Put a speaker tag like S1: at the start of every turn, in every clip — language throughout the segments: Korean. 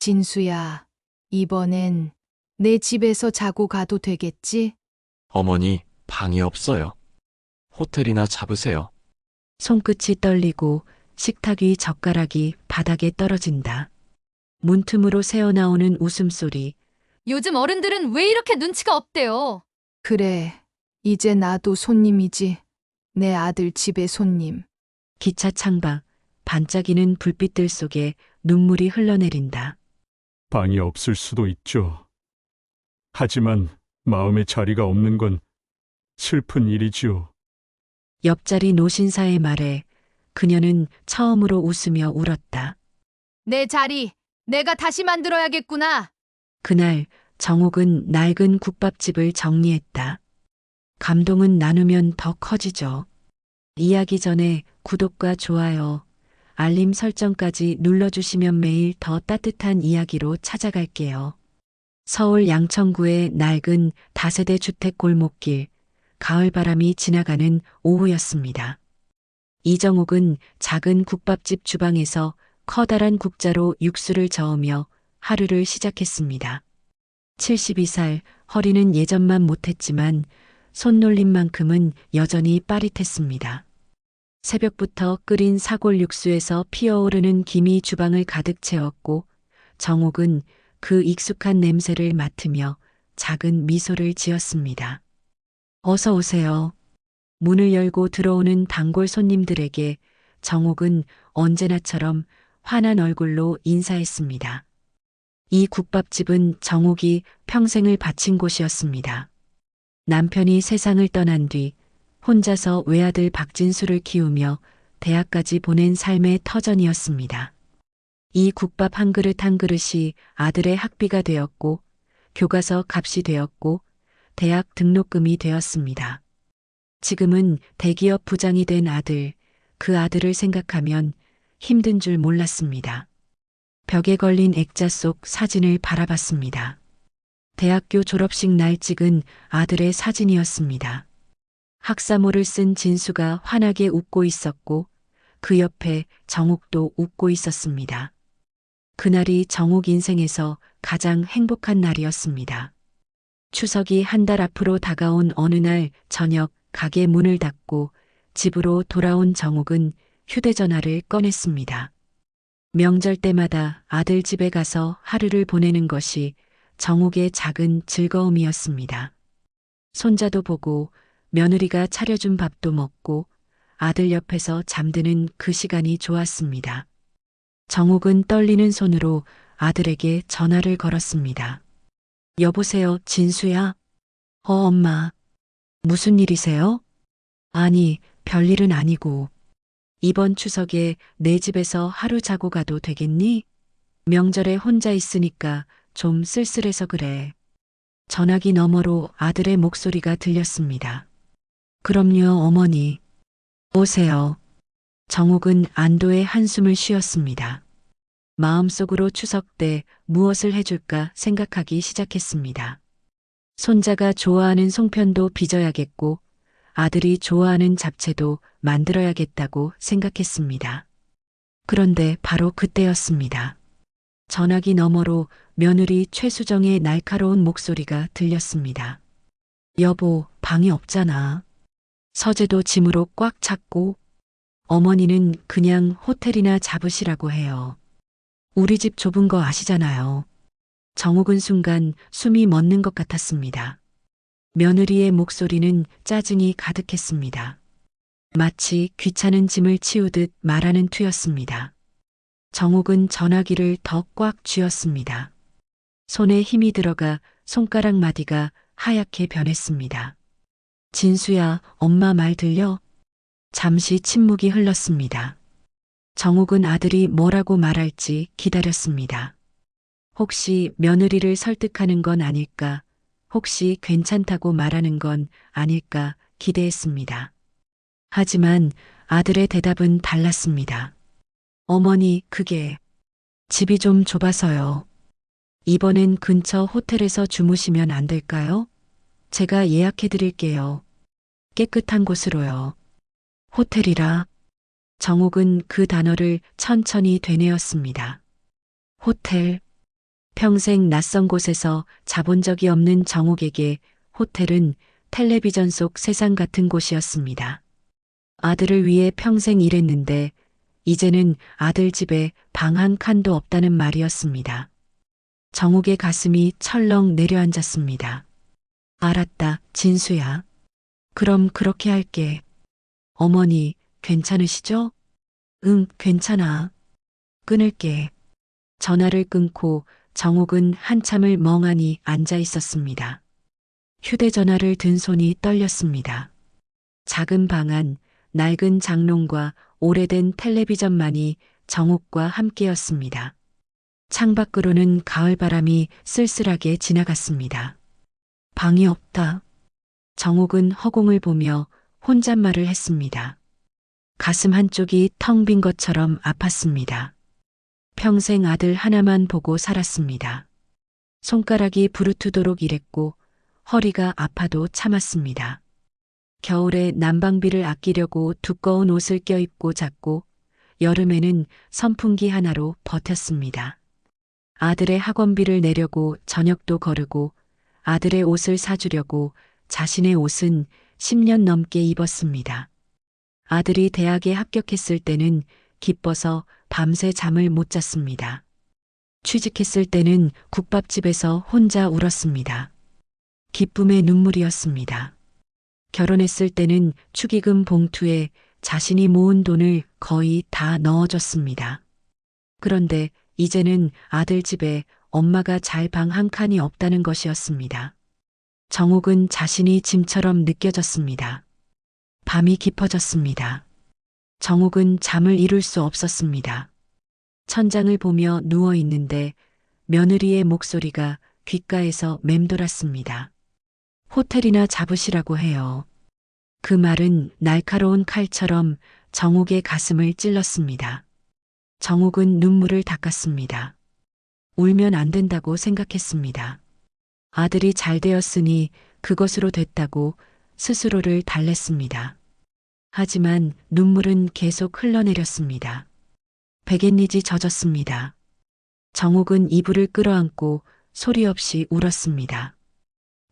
S1: 진수야, 이번엔 내 집에서 자고 가도 되겠지?
S2: 어머니, 방이 없어요. 호텔이나 잡으세요.
S3: 손끝이 떨리고 식탁 위 젓가락이 바닥에 떨어진다. 문틈으로 새어나오는 웃음소리.
S4: 요즘 어른들은 왜 이렇게 눈치가 없대요?
S1: 그래, 이제 나도 손님이지. 내 아들 집의 손님.
S3: 기차 창밖, 반짝이는 불빛들 속에 눈물이 흘러내린다.
S5: 방이 없을 수도 있죠. 하지만 마음의 자리가 없는 건 슬픈 일이지요.
S3: 옆자리 노신사의 말에 그녀는 처음으로 웃으며 울었다.
S4: 내 자리, 내가 다시 만들어야겠구나.
S3: 그날 정옥은 낡은 국밥집을 정리했다. 감동은 나누면 더 커지죠. 이야기 전에 구독과 좋아요, 알림 설정까지 눌러주시면 매일 더 따뜻한 이야기로 찾아갈게요. 서울 양천구의 낡은 다세대 주택 골목길, 가을바람이 지나가는 오후였습니다. 이정옥은 작은 국밥집 주방에서 커다란 국자로 육수를 저으며 하루를 시작했습니다. 72살, 허리는 예전만 못했지만 손놀림만큼은 여전히 빠릿했습니다. 새벽부터 끓인 사골 육수에서 피어오르는 김이 주방을 가득 채웠고 정옥은 그 익숙한 냄새를 맡으며 작은 미소를 지었습니다. 어서 오세요. 문을 열고 들어오는 단골 손님들에게 정옥은 언제나처럼 환한 얼굴로 인사했습니다. 이 국밥집은 정옥이 평생을 바친 곳이었습니다. 남편이 세상을 떠난 뒤 혼자서 외아들 박진수를 키우며 대학까지 보낸 삶의 터전이었습니다. 이 국밥 한 그릇 한 그릇이 아들의 학비가 되었고 교과서 값이 되었고 대학 등록금이 되었습니다. 지금은 대기업 부장이 된 아들, 그 아들을 생각하면 힘든 줄 몰랐습니다. 벽에 걸린 액자 속 사진을 바라봤습니다. 대학교 졸업식 날 찍은 아들의 사진이었습니다. 학사모를 쓴 진수가 환하게 웃고 있었고 그 옆에 정옥도 웃고 있었습니다. 그날이 정옥 인생에서 가장 행복한 날이었습니다. 추석이 한 달 앞으로 다가온 어느 날 저녁 가게 문을 닫고 집으로 돌아온 정옥은 휴대전화를 꺼냈습니다. 명절 때마다 아들 집에 가서 하루를 보내는 것이 정옥의 작은 즐거움이었습니다. 손자도 보고 며느리가 차려준 밥도 먹고 아들 옆에서 잠드는 그 시간이 좋았습니다. 정옥은 떨리는 손으로 아들에게 전화를 걸었습니다. 여보세요, 진수야? 엄마. 무슨 일이세요? 아니, 별일은 아니고. 이번 추석에 내 집에서 하루 자고 가도 되겠니? 명절에 혼자 있으니까 좀 쓸쓸해서 그래. 전화기 너머로 아들의 목소리가 들렸습니다. 그럼요, 어머니. 오세요. 정옥은 안도의 한숨을 쉬었습니다. 마음속으로 추석 때 무엇을 해줄까 생각하기 시작했습니다. 손자가 좋아하는 송편도 빚어야겠고 아들이 좋아하는 잡채도 만들어야겠다고 생각했습니다. 그런데 바로 그때였습니다. 전화기 너머로 며느리 최수정의 날카로운 목소리가 들렸습니다. 여보, 방이 없잖아. 서재도 짐으로 꽉 찼고 어머니는 그냥 호텔이나 잡으시라고 해요. 우리 집 좁은 거 아시잖아요. 정옥은 순간 숨이 멎는 것 같았습니다. 며느리의 목소리는 짜증이 가득했습니다. 마치 귀찮은 짐을 치우듯 말하는 투였습니다. 정옥은 전화기를 더 꽉 쥐었습니다. 손에 힘이 들어가 손가락 마디가 하얗게 변했습니다. 진수야, 엄마 말 들려? 잠시 침묵이 흘렀습니다. 정옥은 아들이 뭐라고 말할지 기다렸습니다. 혹시 며느리를 설득하는 건 아닐까? 혹시 괜찮다고 말하는 건 아닐까 기대했습니다. 하지만 아들의 대답은 달랐습니다. 어머니, 그게 집이 좀 좁아서요. 이번엔 근처 호텔에서 주무시면 안 될까요? 제가 예약해 드릴게요. 깨끗한 곳으로요. 호텔이라. 정옥은 그 단어를 천천히 되뇌었습니다. 호텔. 평생 낯선 곳에서 자본 적이 없는 정옥에게 호텔은 텔레비전 속 세상 같은 곳이었습니다. 아들을 위해 평생 일했는데 이제는 아들 집에 방 한 칸도 없다는 말이었습니다. 정옥의 가슴이 철렁 내려앉았습니다. 알았다, 진수야. 그럼 그렇게 할게. 어머니, 괜찮으시죠? 응, 괜찮아. 끊을게. 전화를 끊고 정옥은 한참을 멍하니 앉아 있었습니다. 휴대전화를 든 손이 떨렸습니다. 작은 방 안, 낡은 장롱과 오래된 텔레비전만이 정옥과 함께였습니다. 창밖으로는 가을바람이 쓸쓸하게 지나갔습니다. 방이 없다. 정옥은 허공을 보며 혼잣말을 했습니다. 가슴 한쪽이 텅 빈 것처럼 아팠습니다. 평생 아들 하나만 보고 살았습니다. 손가락이 부르트도록 일했고 허리가 아파도 참았습니다. 겨울에 난방비를 아끼려고 두꺼운 옷을 껴입고 잤고 여름에는 선풍기 하나로 버텼습니다. 아들의 학원비를 내려고 저녁도 거르고 아들의 옷을 사주려고 자신의 옷은 10년 넘게 입었습니다. 아들이 대학에 합격했을 때는 기뻐서 밤새 잠을 못 잤습니다. 취직했을 때는 국밥집에서 혼자 울었습니다. 기쁨의 눈물이었습니다. 결혼했을 때는 축의금 봉투에 자신이 모은 돈을 거의 다 넣어줬습니다. 그런데 이제는 아들 집에 엄마가 잘 방 한 칸이 없다는 것이었습니다. 정옥은 자신이 짐처럼 느껴졌습니다. 밤이 깊어졌습니다. 정옥은 잠을 이룰 수 없었습니다. 천장을 보며 누워 있는데 며느리의 목소리가 귓가에서 맴돌았습니다. 호텔이나 잡으시라고 해요. 그 말은 날카로운 칼처럼 정옥의 가슴을 찔렀습니다. 정옥은 눈물을 닦았습니다. 울면 안 된다고 생각했습니다. 아들이 잘 되었으니 그것으로 됐다고 스스로를 달랬습니다. 하지만 눈물은 계속 흘러내렸습니다. 베갯니지 젖었습니다. 정옥은 이불을 끌어안고 소리 없이 울었습니다.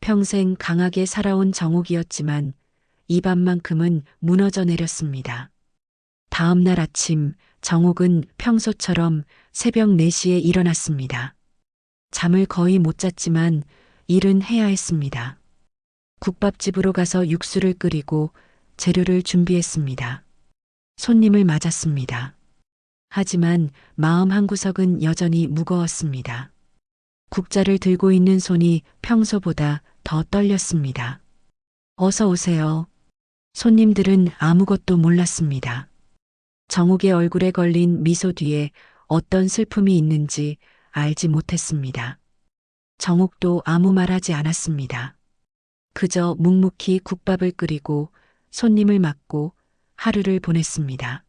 S3: 평생 강하게 살아온 정옥이었지만 이 밤만큼은 무너져 내렸습니다. 다음 날 아침 정옥은 평소처럼 새벽 4시에 일어났습니다. 잠을 거의 못 잤지만 일은 해야 했습니다. 국밥집으로 가서 육수를 끓이고 재료를 준비했습니다. 손님을 맞았습니다. 하지만 마음 한구석은 여전히 무거웠습니다. 국자를 들고 있는 손이 평소보다 더 떨렸습니다. 어서 오세요. 손님들은 아무것도 몰랐습니다. 정옥의 얼굴에 걸린 미소 뒤에 어떤 슬픔이 있는지 알지 못했습니다. 정옥도 아무 말 하지 않았습니다. 그저 묵묵히 국밥을 끓이고 손님을 맞고 하루를 보냈습니다.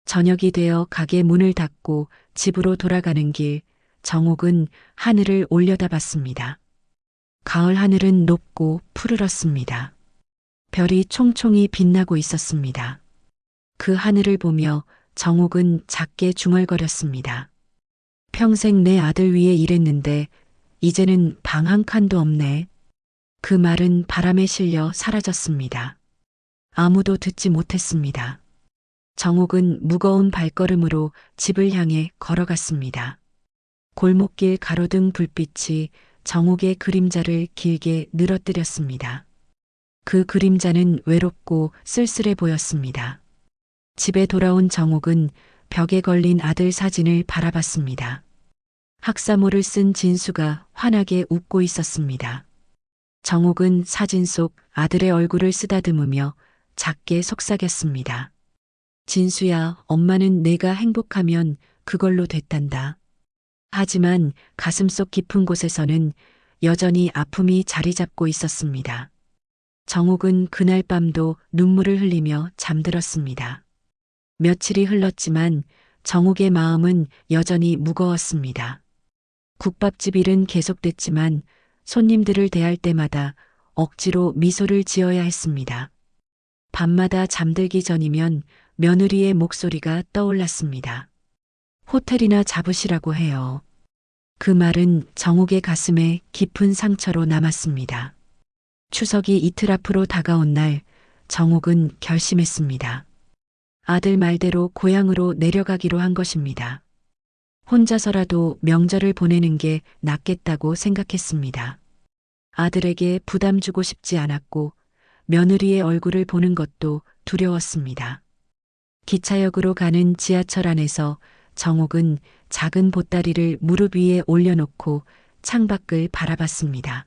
S3: 저녁이 되어 가게 문을 닫고 집으로 돌아가는 길, 정옥은 하늘을 올려다봤습니다. 가을 하늘은 높고 푸르렀습니다. 별이 총총히 빛나고 있었습니다. 그 하늘을 보며 정옥은 작게 중얼거렸습니다. 평생 내 아들 위해 일했는데 이제는 방 한 칸도 없네. 그 말은 바람에 실려 사라졌습니다. 아무도 듣지 못했습니다. 정옥은 무거운 발걸음으로 집을 향해 걸어갔습니다. 골목길 가로등 불빛이 정옥의 그림자를 길게 늘어뜨렸습니다. 그 그림자는 외롭고 쓸쓸해 보였습니다. 집에 돌아온 정옥은 벽에 걸린 아들 사진을 바라봤습니다. 학사모를 쓴 진수가 환하게 웃고 있었습니다. 정옥은 사진 속 아들의 얼굴을 쓰다듬으며 작게 속삭였습니다. 진수야, 엄마는 내가 행복하면 그걸로 됐단다. 하지만 가슴속 깊은 곳에서는 여전히 아픔이 자리 잡고 있었습니다. 정옥은 그날 밤도 눈물을 흘리며 잠들었습니다. 며칠이 흘렀지만 정옥의 마음은 여전히 무거웠습니다. 국밥집 일은 계속됐지만 손님들을 대할 때마다 억지로 미소를 지어야 했습니다. 밤마다 잠들기 전이면 며느리의 목소리가 떠올랐습니다. 호텔이나 잡으시라고 해요. 그 말은 정욱의 가슴에 깊은 상처로 남았습니다. 추석이 이틀 앞으로 다가온 날, 정욱은 결심했습니다. 아들 말대로 고향으로 내려가기로 한 것입니다. 혼자서라도 명절을 보내는 게 낫겠다고 생각했습니다. 아들에게 부담 주고 싶지 않았고 며느리의 얼굴을 보는 것도 두려웠습니다. 기차역으로 가는 지하철 안에서 정욱은 작은 보따리를 무릎 위에 올려놓고 창밖을 바라봤습니다.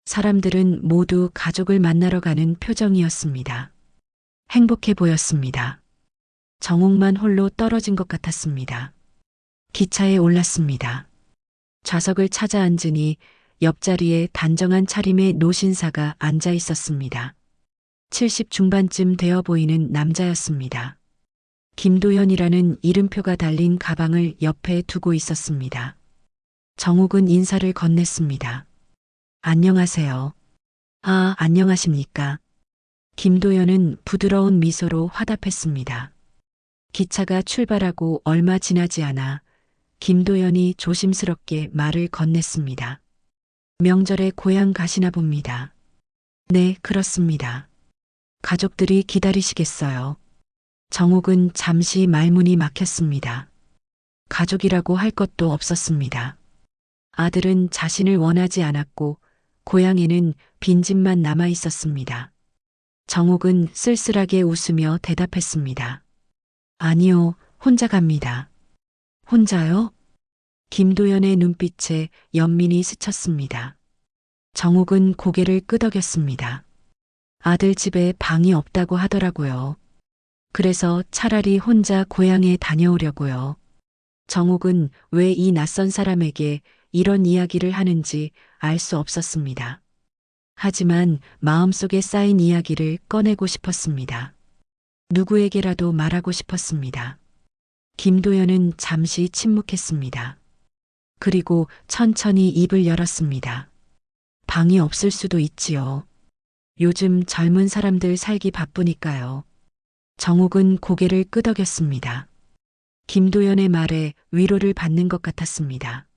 S3: 사람들은 모두 가족을 만나러 가는 표정이었습니다. 행복해 보였습니다. 정욱만 홀로 떨어진 것 같았습니다. 기차에 올랐습니다. 좌석을 찾아 앉으니 옆자리에 단정한 차림의 노신사가 앉아 있었습니다. 70 중반쯤 되어 보이는 남자였습니다. 김도현이라는 이름표가 달린 가방을 옆에 두고 있었습니다. 정욱은 인사를 건넸습니다. 안녕하세요. 아, 안녕하십니까. 김도현은 부드러운 미소로 화답했습니다. 기차가 출발하고 얼마 지나지 않아 김도현이 조심스럽게 말을 건넸습니다. 명절에 고향 가시나 봅니다. 네, 그렇습니다. 가족들이 기다리시겠어요. 정욱은 잠시 말문이 막혔습니다. 가족이라고 할 것도 없었습니다. 아들은 자신을 원하지 않았고 고향에는 빈집만 남아 있었습니다. 정욱은 쓸쓸하게 웃으며 대답했습니다. 아니요, 혼자 갑니다. 혼자요? 김도연의 눈빛에 연민이 스쳤습니다. 정욱은 고개를 끄덕였습니다. 아들 집에 방이 없다고 하더라고요. 그래서 차라리 혼자 고향에 다녀오려고요. 정욱은 왜 이 낯선 사람에게 이런 이야기를 하는지 알 수 없었습니다. 하지만 마음속에 쌓인 이야기를 꺼내고 싶었습니다. 누구에게라도 말하고 싶었습니다. 김도연은 잠시 침묵했습니다. 그리고 천천히 입을 열었습니다. 방이 없을 수도 있지요. 요즘 젊은 사람들 살기 바쁘니까요. 정욱은 고개를 끄덕였습니다. 김도연의 말에 위로를 받는 것 같았습니다.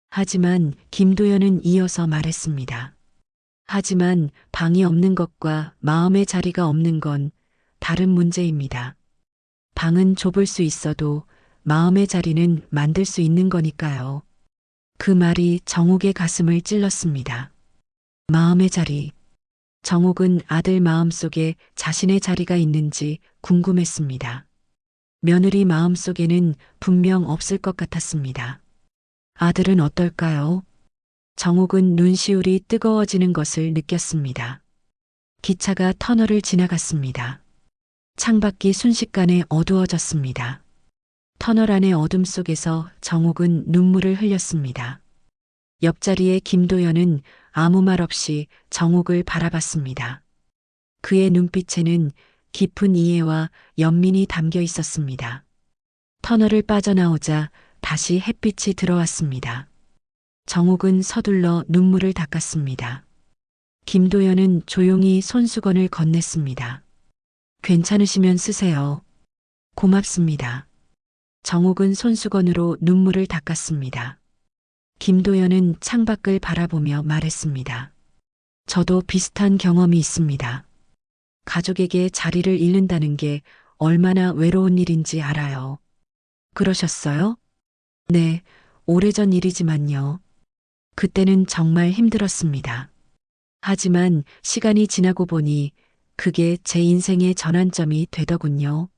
S3: 하지만 김도연은 이어서 말했습니다. 하지만 방이 없는 것과 마음의 자리가 없는 건 다른 문제입니다. 방은 좁을 수 있어도 마음의 자리는 만들 수 있는 거니까요. 그 말이 정욱의 가슴을 찔렀습니다. 마음의 자리. 정욱은 아들 마음속에 자신의 자리가 있는지 궁금했습니다. 며느리 마음속에는 분명 없을 것 같았습니다. 아들은 어떨까요? 정욱은 눈시울이 뜨거워지는 것을 느꼈습니다. 기차가 터널을 지나갔습니다. 창밖이 순식간에 어두워졌습니다. 터널 안의 어둠 속에서 정욱은 눈물을 흘렸습니다. 옆자리의 김도연은 아무 말 없이 정욱을 바라봤습니다. 그의 눈빛에는 깊은 이해와 연민이 담겨 있었습니다. 터널을 빠져나오자 다시 햇빛이 들어왔습니다. 정욱은 서둘러 눈물을 닦았습니다. 김도연은 조용히 손수건을 건넸습니다. 괜찮으시면 쓰세요. 고맙습니다. 정욱은 손수건으로 눈물을 닦았습니다. 김도연은 창밖을 바라보며 말했습니다. 저도 비슷한 경험이 있습니다. 가족에게 자리를 잃는다는 게 얼마나 외로운 일인지 알아요. 그러셨어요? 네, 오래전 일이지만요. 그때는 정말 힘들었습니다. 하지만 시간이 지나고 보니 그게 제 인생의 전환점이 되더군요.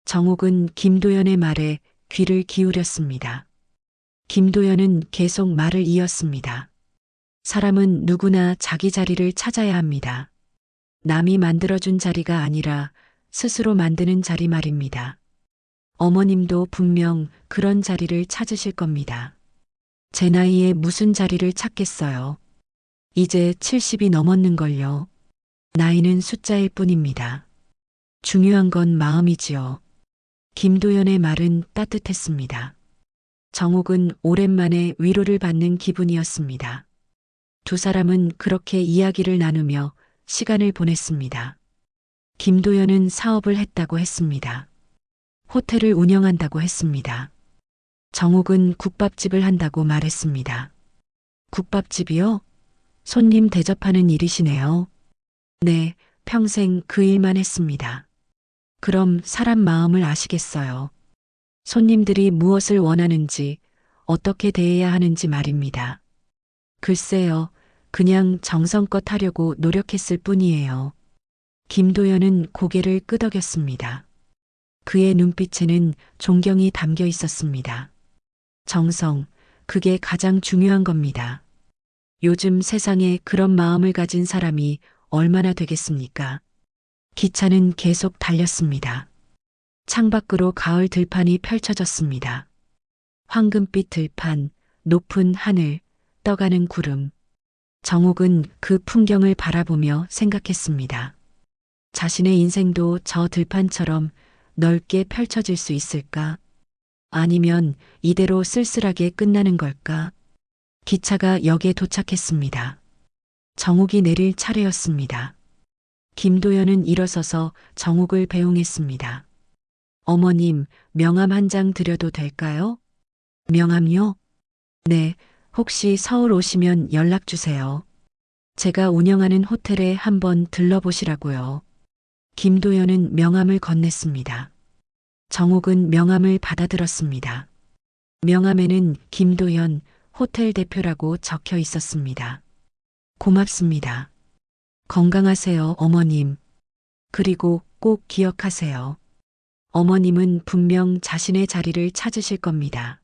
S3: 정욱은 김도연의 말에 귀를 기울였습니다. 김도연은 계속 말을 이었습니다. 사람은 누구나 자기 자리를 찾아야 합니다. 남이 만들어준 자리가 아니라 스스로 만드는 자리 말입니다. 어머님도 분명 그런 자리를 찾으실 겁니다. 제 나이에 무슨 자리를 찾겠어요. 이제 70이 넘었는걸요. 나이는 숫자일 뿐입니다. 중요한 건 마음이지요. 김도연의 말은 따뜻했습니다. 정욱은 오랜만에 위로를 받는 기분이었습니다. 두 사람은 그렇게 이야기를 나누며 시간을 보냈습니다. 김도연은 사업을 했다고 했습니다. 호텔을 운영한다고 했습니다. 정욱은 국밥집을 한다고 말했습니다. 국밥집이요? 손님 대접하는 일이시네요. 네, 평생 그 일만 했습니다. 그럼 사람 마음을 아시겠어요. 손님들이 무엇을 원하는지, 어떻게 대해야 하는지 말입니다. 글쎄요, 그냥 정성껏 하려고 노력했을 뿐이에요. 김도연은 고개를 끄덕였습니다. 그의 눈빛에는 존경이 담겨 있었습니다. 정성, 그게 가장 중요한 겁니다. 요즘 세상에 그런 마음을 가진 사람이 얼마나 되겠습니까? 기차는 계속 달렸습니다. 창밖으로 가을 들판이 펼쳐졌습니다. 황금빛 들판, 높은 하늘, 떠가는 구름. 정욱은 그 풍경을 바라보며 생각했습니다. 자신의 인생도 저 들판처럼 넓게 펼쳐질 수 있을까? 아니면 이대로 쓸쓸하게 끝나는 걸까? 기차가 역에 도착했습니다. 정욱이 내릴 차례였습니다. 김도연은 일어서서 정욱을 배웅했습니다. 어머님, 명함 한 장 드려도 될까요? 명함요? 네, 혹시 서울 오시면 연락 주세요. 제가 운영하는 호텔에 한번 들러보시라고요. 김도연은 명함을 건넸습니다. 정욱은 명함을 받아들었습니다. 명함에는 김도연 호텔 대표라고 적혀 있었습니다. 고맙습니다. 건강하세요, 어머님. 그리고 꼭 기억하세요. 어머님은 분명 자신의 자리를 찾으실 겁니다.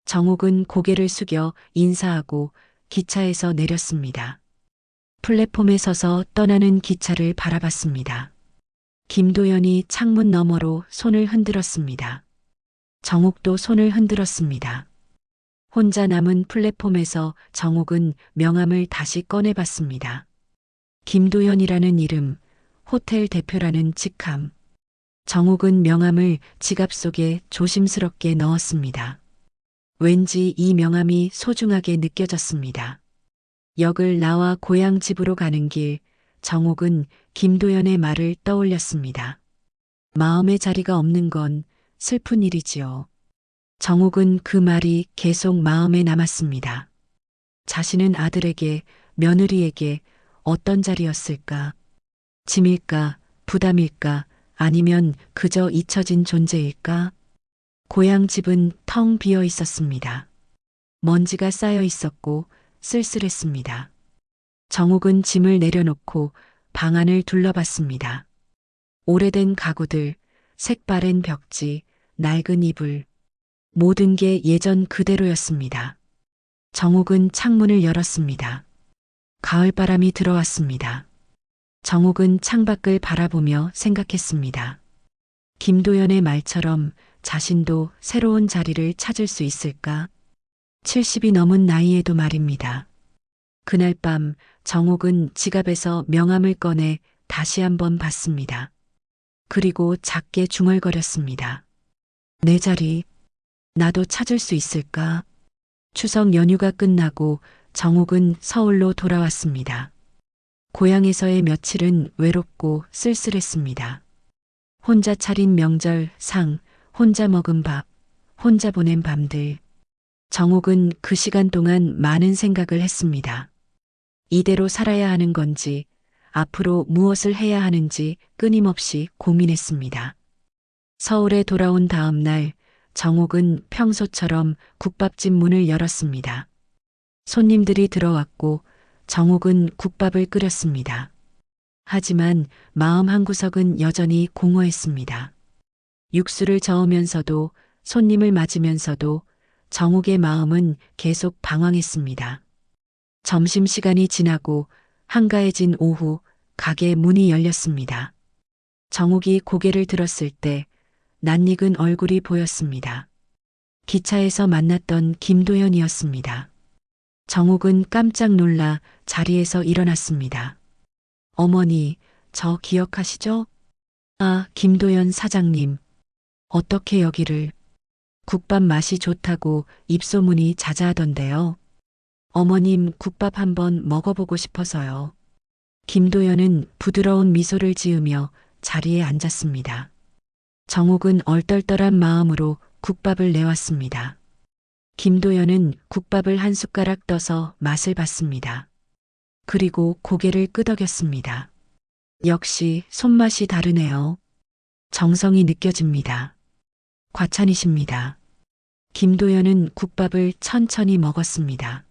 S3: 정욱은 고개를 숙여 인사하고 기차에서 내렸습니다. 플랫폼에 서서 떠나는 기차를 바라봤습니다. 김도연이 창문 너머로 손을 흔들었습니다. 정욱도 손을 흔들었습니다. 혼자 남은 플랫폼에서 정욱은 명함을 다시 꺼내봤습니다. 김도연이라는 이름, 호텔 대표라는 직함. 정욱은 명함을 지갑 속에 조심스럽게 넣었습니다. 왠지 이 명함이 소중하게 느껴졌습니다. 역을 나와 고향 집으로 가는 길, 정욱은 김도연의 말을 떠올렸습니다. 마음의 자리가 없는 건 슬픈 일이지요. 정욱은 그 말이 계속 마음에 남았습니다. 자신은 아들에게, 며느리에게 어떤 자리였을까? 짐일까? 부담일까? 아니면 그저 잊혀진 존재일까? 고향 집은 텅 비어 있었습니다. 먼지가 쌓여 있었고 쓸쓸했습니다. 정욱은 짐을 내려놓고 방 안을 둘러봤습니다. 오래된 가구들, 색바랜 벽지, 낡은 이불, 모든 게 예전 그대로였습니다. 정욱은 창문을 열었습니다. 가을바람이 들어왔습니다. 정욱은 창밖을 바라보며 생각했습니다. 김도연의 말처럼 자신도 새로운 자리를 찾을 수 있을까? 70이 넘은 나이에도 말입니다. 그날 밤 정욱은 지갑에서 명함을 꺼내 다시 한번 봤습니다. 그리고 작게 중얼거렸습니다. 내 자리, 나도 찾을 수 있을까? 추석 연휴가 끝나고 정욱은 서울로 돌아왔습니다. 고향에서의 며칠은 외롭고 쓸쓸했습니다. 혼자 차린 명절 상, 혼자 먹은 밥, 혼자 보낸 밤들. 정욱은 그 시간 동안 많은 생각을 했습니다. 이대로 살아야 하는 건지, 앞으로 무엇을 해야 하는지 끊임없이 고민했습니다. 서울에 돌아온 다음 날, 정욱은 평소처럼 국밥집 문을 열었습니다. 손님들이 들어왔고 정욱은 국밥을 끓였습니다. 하지만 마음 한구석은 여전히 공허했습니다. 육수를 저으면서도 손님을 맞으면서도 정욱의 마음은 계속 방황했습니다. 점심시간이 지나고 한가해진 오후 가게 문이 열렸습니다. 정욱이 고개를 들었을 때 낯익은 얼굴이 보였습니다. 기차에서 만났던 김도연이었습니다. 정욱은 깜짝 놀라 자리에서 일어났습니다. 어머니, 저 기억하시죠? 아, 김도연 사장님. 어떻게 여기를? 국밥 맛이 좋다고 입소문이 자자하던데요. 어머님 국밥 한번 먹어보고 싶어서요. 김도연은 부드러운 미소를 지으며 자리에 앉았습니다. 정욱은 얼떨떨한 마음으로 국밥을 내왔습니다. 김도연은 국밥을 한 숟가락 떠서 맛을 봤습니다. 그리고 고개를 끄덕였습니다. 역시 손맛이 다르네요. 정성이 느껴집니다. 과찬이십니다. 김도연은 국밥을 천천히 먹었습니다.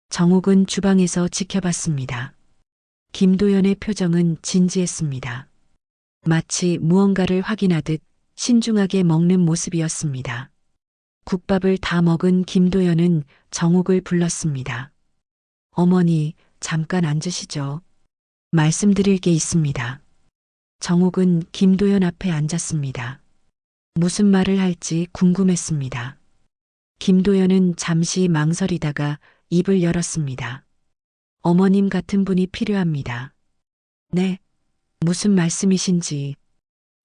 S3: 정욱은 주방에서 지켜봤습니다. 김도연의 표정은 진지했습니다. 마치 무언가를 확인하듯 신중하게 먹는 모습이었습니다. 국밥을 다 먹은 김도연은 정욱을 불렀습니다. 어머니, 잠깐 앉으시죠. 말씀드릴 게 있습니다. 정욱은 김도연 앞에 앉았습니다. 무슨 말을 할지 궁금했습니다. 김도연은 잠시 망설이다가 입을 열었습니다. 어머님 같은 분이 필요합니다. 네, 무슨 말씀이신지.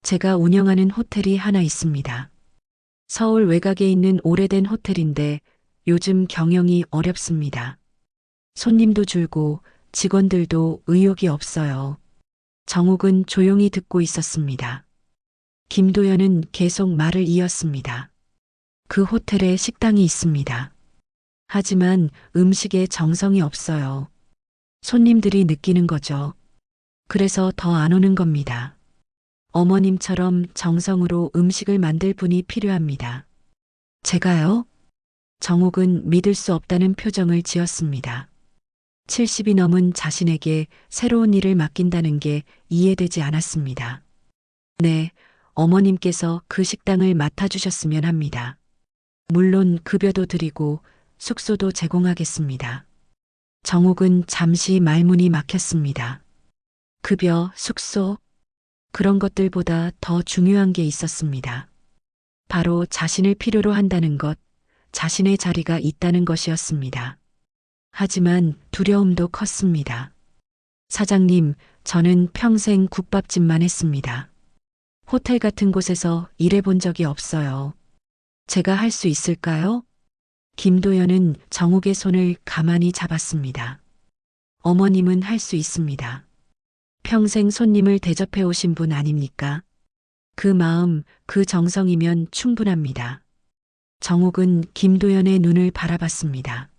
S3: 제가 운영하는 호텔이 하나 있습니다. 서울 외곽에 있는 오래된 호텔인데 요즘 경영이 어렵습니다. 손님도 줄고 직원들도 의욕이 없어요. 정욱은 조용히 듣고 있었습니다. 김도연은 계속 말을 이었습니다. 그 호텔에 식당이 있습니다. 하지만 음식에 정성이 없어요. 손님들이 느끼는 거죠. 그래서 더 안 오는 겁니다. 어머님처럼 정성으로 음식을 만들 분이 필요합니다. 제가요? 정욱은 믿을 수 없다는 표정을 지었습니다. 70이 넘은 자신에게 새로운 일을 맡긴다는 게 이해되지 않았습니다. 네, 어머님께서 그 식당을 맡아주셨으면 합니다. 물론 급여도 드리고 숙소도 제공하겠습니다. 정욱은 잠시 말문이 막혔습니다. 급여, 숙소, 그런 것들보다 더 중요한 게 있었습니다. 바로 자신을 필요로 한다는 것, 자신의 자리가 있다는 것이었습니다. 하지만 두려움도 컸습니다. 사장님, 저는 평생 국밥집만 했습니다. 호텔 같은 곳에서 일해본 적이 없어요. 제가 할 수 있을까요? 김도연은 정욱의 손을 가만히 잡았습니다. 어머님은 할 수 있습니다. 평생 손님을 대접해 오신 분 아닙니까? 그 마음, 그 정성이면 충분합니다. 정욱은 김도연의 눈을 바라봤습니다.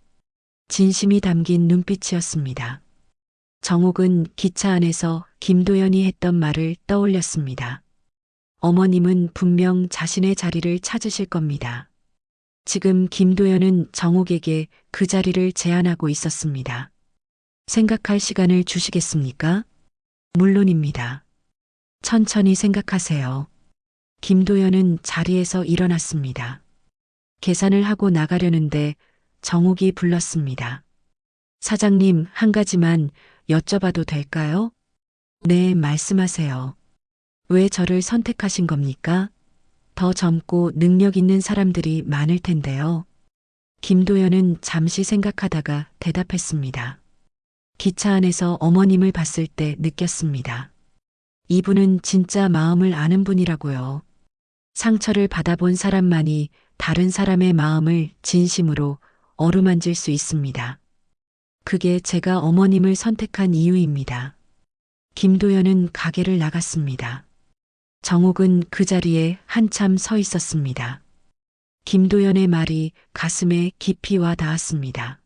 S3: 진심이 담긴 눈빛이었습니다. 정욱은 기차 안에서 김도연이 했던 말을 떠올렸습니다. 어머님은 분명 자신의 자리를 찾으실 겁니다. 지금 김도연은 정욱에게 그 자리를 제안하고 있었습니다. 생각할 시간을 주시겠습니까? 물론입니다. 천천히 생각하세요. 김도연은 자리에서 일어났습니다. 계산을 하고 나가려는데 정욱이 불렀습니다. 사장님, 한 가지만 여쭤봐도 될까요? 네, 말씀하세요. 왜 저를 선택하신 겁니까? 더 젊고 능력 있는 사람들이 많을 텐데요. 김도연은 잠시 생각하다가 대답했습니다. 기차 안에서 어머님을 봤을 때 느꼈습니다. 이분은 진짜 마음을 아는 분이라고요. 상처를 받아본 사람만이 다른 사람의 마음을 진심으로 어루만질 수 있습니다. 그게 제가 어머님을 선택한 이유입니다. 김도연은 가게를 나갔습니다. 정욱은 그 자리에 한참 서 있었습니다. 김도연의 말이 가슴에 깊이 와 닿았습니다.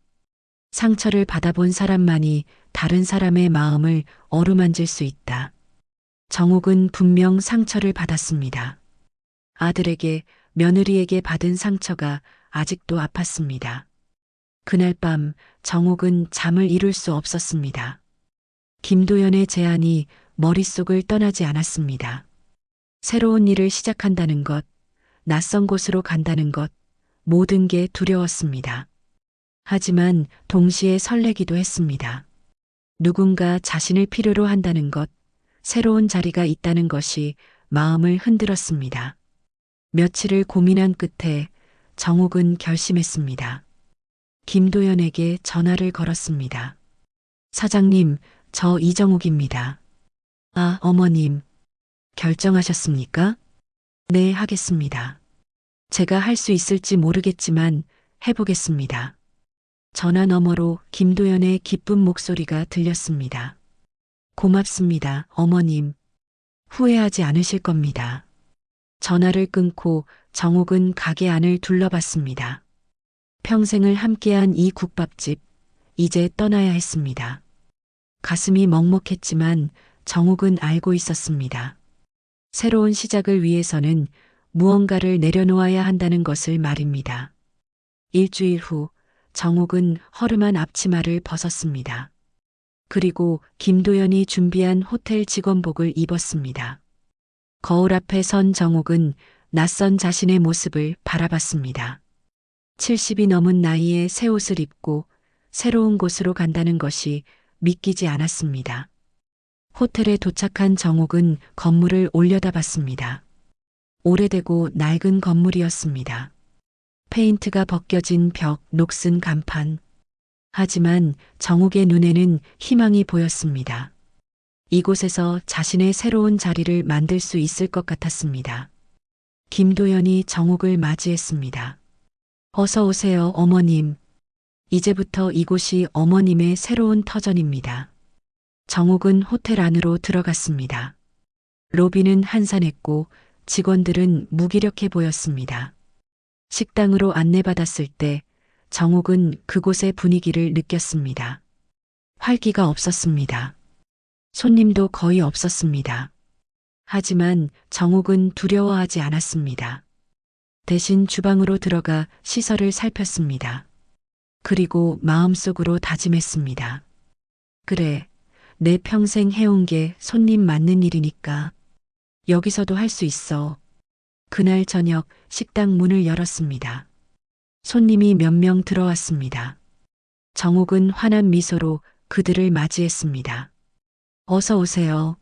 S3: 상처를 받아본 사람만이 다른 사람의 마음을 어루만질 수 있다. 정욱은 분명 상처를 받았습니다. 아들에게, 며느리에게 받은 상처가 아직도 아팠습니다. 그날 밤 정욱은 잠을 이룰 수 없었습니다. 김도연의 제안이 머릿속을 떠나지 않았습니다. 새로운 일을 시작한다는 것, 낯선 곳으로 간다는 것, 모든 게 두려웠습니다. 하지만 동시에 설레기도 했습니다. 누군가 자신을 필요로 한다는 것, 새로운 자리가 있다는 것이 마음을 흔들었습니다. 며칠을 고민한 끝에 정욱은 결심했습니다. 김도연에게 전화를 걸었습니다. 사장님, 저 이정욱입니다. 아, 어머님. 결정하셨습니까? 네, 하겠습니다. 제가 할 수 있을지 모르겠지만 해보겠습니다. 전화 너머로 김도연의 기쁜 목소리가 들렸습니다. 고맙습니다, 어머님. 후회하지 않으실 겁니다. 전화를 끊고 정욱은 가게 안을 둘러봤습니다. 평생을 함께한 이 국밥집, 이제 떠나야 했습니다. 가슴이 먹먹했지만 정욱은 알고 있었습니다. 새로운 시작을 위해서는 무언가를 내려놓아야 한다는 것을 말입니다. 일주일 후 정욱은 허름한 앞치마를 벗었습니다. 그리고 김도연이 준비한 호텔 직원복을 입었습니다. 거울 앞에 선 정욱은 낯선 자신의 모습을 바라봤습니다. 70이 넘은 나이에 새 옷을 입고 새로운 곳으로 간다는 것이 믿기지 않았습니다. 호텔에 도착한 정욱은 건물을 올려다봤습니다. 오래되고 낡은 건물이었습니다. 페인트가 벗겨진 벽, 녹슨 간판. 하지만 정욱의 눈에는 희망이 보였습니다. 이곳에서 자신의 새로운 자리를 만들 수 있을 것 같았습니다. 김도연이 정욱을 맞이했습니다. 어서 오세요, 어머님. 이제부터 이곳이 어머님의 새로운 터전입니다. 정욱은 호텔 안으로 들어갔습니다. 로비는 한산했고 직원들은 무기력해 보였습니다. 식당으로 안내받았을 때 정욱은 그곳의 분위기를 느꼈습니다. 활기가 없었습니다. 손님도 거의 없었습니다. 하지만 정욱은 두려워하지 않았습니다. 대신 주방으로 들어가 시설을 살폈습니다. 그리고 마음속으로 다짐했습니다. 그래, 내 평생 해온 게 손님 맞는 일이니까 여기서도 할 수 있어. 그날 저녁 식당 문을 열었습니다. 손님이 몇 명 들어왔습니다. 정욱은 환한 미소로 그들을 맞이했습니다. 어서 오세요.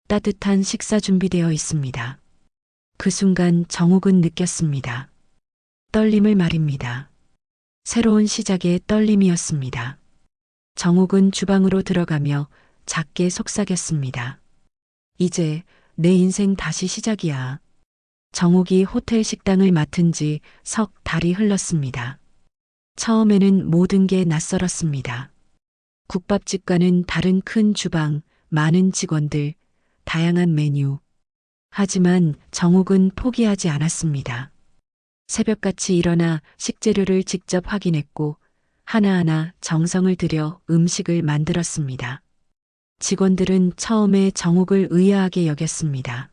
S3: 따뜻한 식사 준비되어 있습니다. 그 순간 정욱은 느꼈습니다. 떨림을 말입니다. 새로운 시작의 떨림이었습니다. 정욱은 주방으로 들어가며 작게 속삭였습니다. 이제 내 인생 다시 시작이야. 정욱이 호텔 식당을 맡은 지 석 달이 흘렀습니다. 처음에는 모든 게 낯설었습니다. 국밥집과는 다른 큰 주방, 많은 직원들, 다양한 메뉴. 하지만 정욱은 포기하지 않았습니다. 새벽같이 일어나 식재료를 직접 확인했고 하나하나 정성을 들여 음식을 만들었습니다. 직원들은 처음에 정욱을 의아하게 여겼습니다.